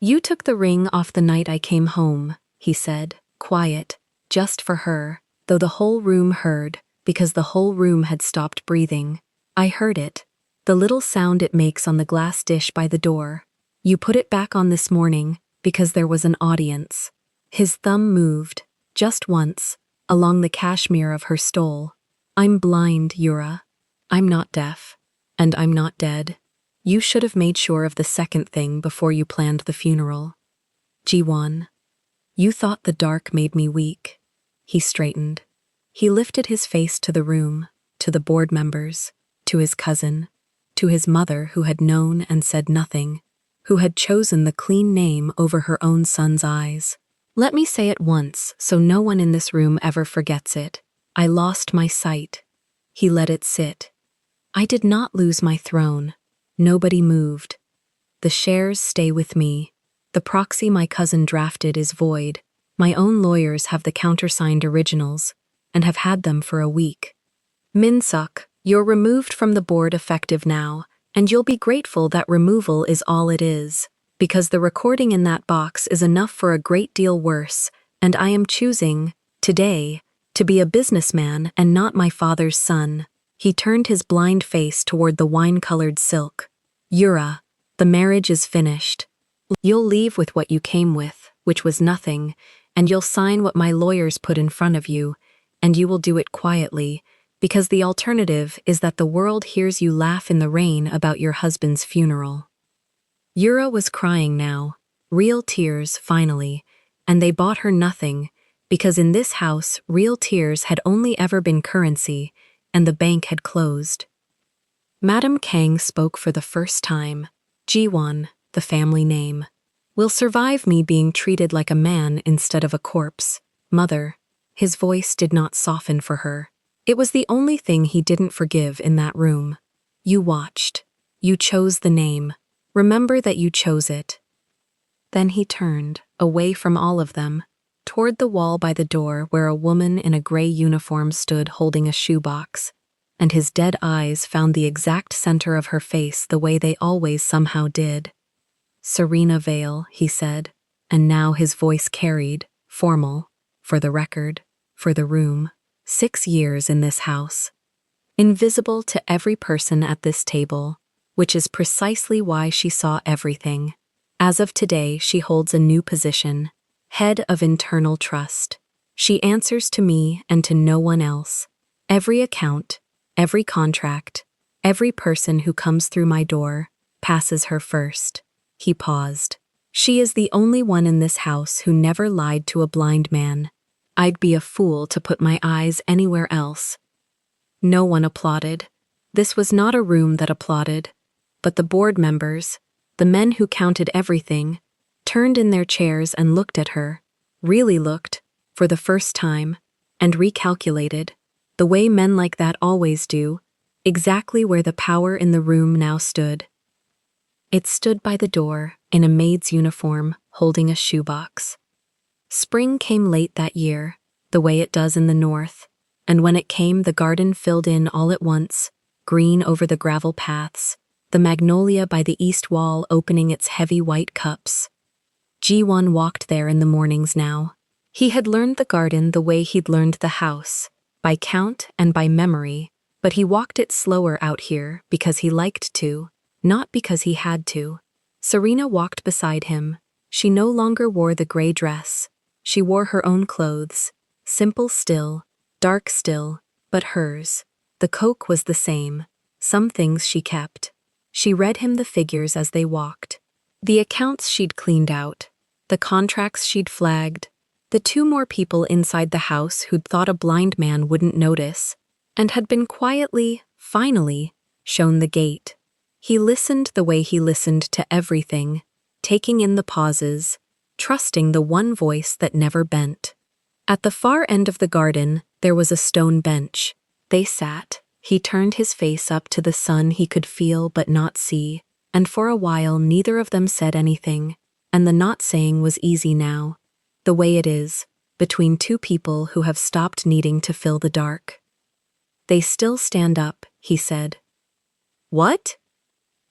"You took the ring off the night I came home," he said, quiet, just for her, though the whole room heard, because the whole room had stopped breathing. "I heard it, the little sound it makes on the glass dish by the door. You put it back on this morning, because there was an audience." His thumb moved, just once, along the cashmere of her stole. "I'm blind, Yura. I'm not deaf. And I'm not dead. You should have made sure of the second thing before you planned the funeral. Ji-won, you thought the dark made me weak." He straightened. He lifted his face to the room, to the board members, to his cousin, to his mother who had known and said nothing, who had chosen the clean name over her own son's eyes. "Let me say it once so no one in this room ever forgets it. I lost my sight." He let it sit. "I did not lose my throne. Nobody moved. The shares stay with me. The proxy my cousin drafted is void. My own lawyers have the countersigned originals, and have had them for a week. Min-sok, you're removed from the board effective now, and you'll be grateful that removal is all it is, because the recording in that box is enough for a great deal worse, and I am choosing, today, to be a businessman and not my father's son." He turned his blind face toward the wine-colored silk. "Yura, the marriage is finished. You'll leave with what you came with, which was nothing, and you'll sign what my lawyers put in front of you, and you will do it quietly, because the alternative is that the world hears you laugh in the rain about your husband's funeral." Yura was crying now, real tears finally, and they bought her nothing, because in this house real tears had only ever been currency, and the bank had closed. Madame Kang spoke for the first time. "Ji-won, the family name, will survive me being treated like a man instead of a corpse. Mother." His voice did not soften for her. It was the only thing he didn't forgive in that room. "You watched. You chose the name. Remember that you chose it." Then he turned, away from all of them, toward the wall by the door where a woman in a gray uniform stood holding a shoebox, and his dead eyes found the exact center of her face the way they always somehow did. "Serena Vale," he said, and now his voice carried, formal, for the record, for the room, 6 years in this house. Invisible to every person at this table, which is precisely why she saw everything. As of today, she holds a new position, head of internal trust. She answers to me and to no one else. Every account, every contract, every person who comes through my door passes her first. He paused. She is the only one in this house who never lied to a blind man. I'd be a fool to put my eyes anywhere else. No one applauded. This was not a room that applauded, but the board members, the men who counted everything, turned in their chairs and looked at her, really looked, for the first time, and recalculated, the way men like that always do, exactly where the power in the room now stood. It stood by the door, in a maid's uniform, holding a shoebox. Spring came late that year, the way it does in the north, and when it came the garden filled in all at once, green over the gravel paths, the magnolia by the east wall opening its heavy white cups. Ji-won walked there in the mornings now. He had learned the garden the way he'd learned the house, by count and by memory, but he walked it slower out here because he liked to, not because he had to. Serena walked beside him. She no longer wore the gray dress. She wore her own clothes. Simple still, dark still, but hers. The coke was the same. Some things she kept. She read him the figures as they walked. The accounts she'd cleaned out. The contracts she'd flagged. The 2 more people inside the house who'd thought a blind man wouldn't notice, and had been quietly, finally, shown the gate. He listened the way he listened to everything, taking in the pauses, trusting the one voice that never bent. At the far end of the garden, there was a stone bench. They sat. He turned his face up to the sun he could feel but not see, and for a while neither of them said anything, and the not saying was easy now, the way it is, between 2 people who have stopped needing to fill the dark. They still stand up, he said. What?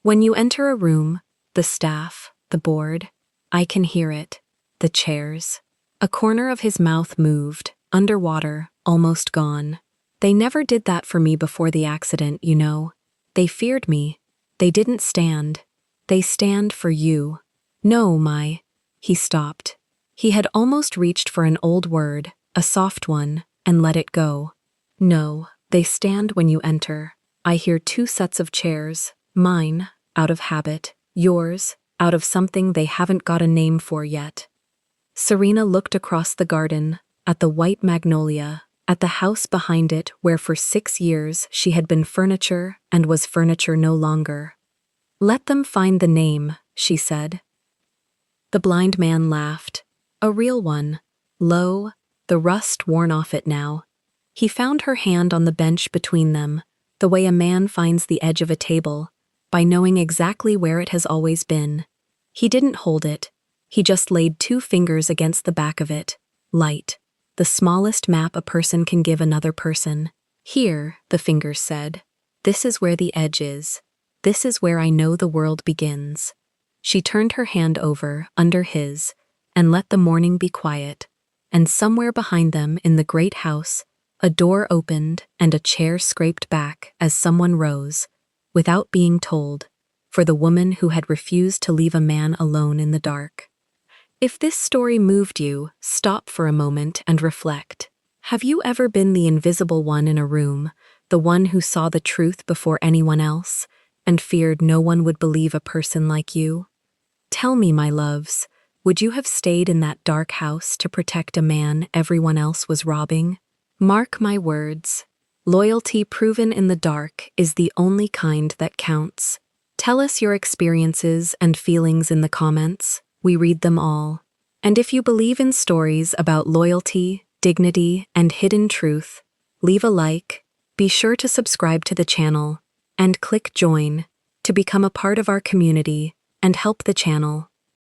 When you enter a room, the staff, the board, I can hear it, the chairs. A corner of his mouth moved, underwater, almost gone. They never did that for me before the accident, you know. They feared me. They didn't stand. They stand for you. No, my. He stopped. He had almost reached for an old word, a soft one, and let it go. No, they stand when you enter. I hear 2 sets of chairs, mine, out of habit, yours, out of something they haven't got a name for yet. Serena looked across the garden, at the white magnolia, at the house behind it where for 6 years she had been furniture and was furniture no longer. Let them find the name, she said. The blind man laughed. A real one, low, the rust worn off it now. He found her hand on the bench between them, the way a man finds the edge of a table, by knowing exactly where it has always been. He didn't hold it. He just laid 2 fingers against the back of it, light, the smallest map a person can give another person. Here, the fingers said, this is where the edge is. This is where I know the world begins. She turned her hand over, under his, and let the morning be quiet, and somewhere behind them in the great house, a door opened and a chair scraped back as someone rose, without being told, for the woman who had refused to leave a man alone in the dark. If this story moved you, stop for a moment and reflect. Have you ever been the invisible one in a room, the one who saw the truth before anyone else, and feared no one would believe a person like you? Tell me, my loves, would you have stayed in that dark house to protect a man everyone else was robbing? Mark my words. Loyalty proven in the dark is the only kind that counts. Tell us your experiences and feelings in the comments. We read them all. And if you believe in stories about loyalty, dignity, and hidden truth, leave a like, be sure to subscribe to the channel, and click join to become a part of our community and help the channel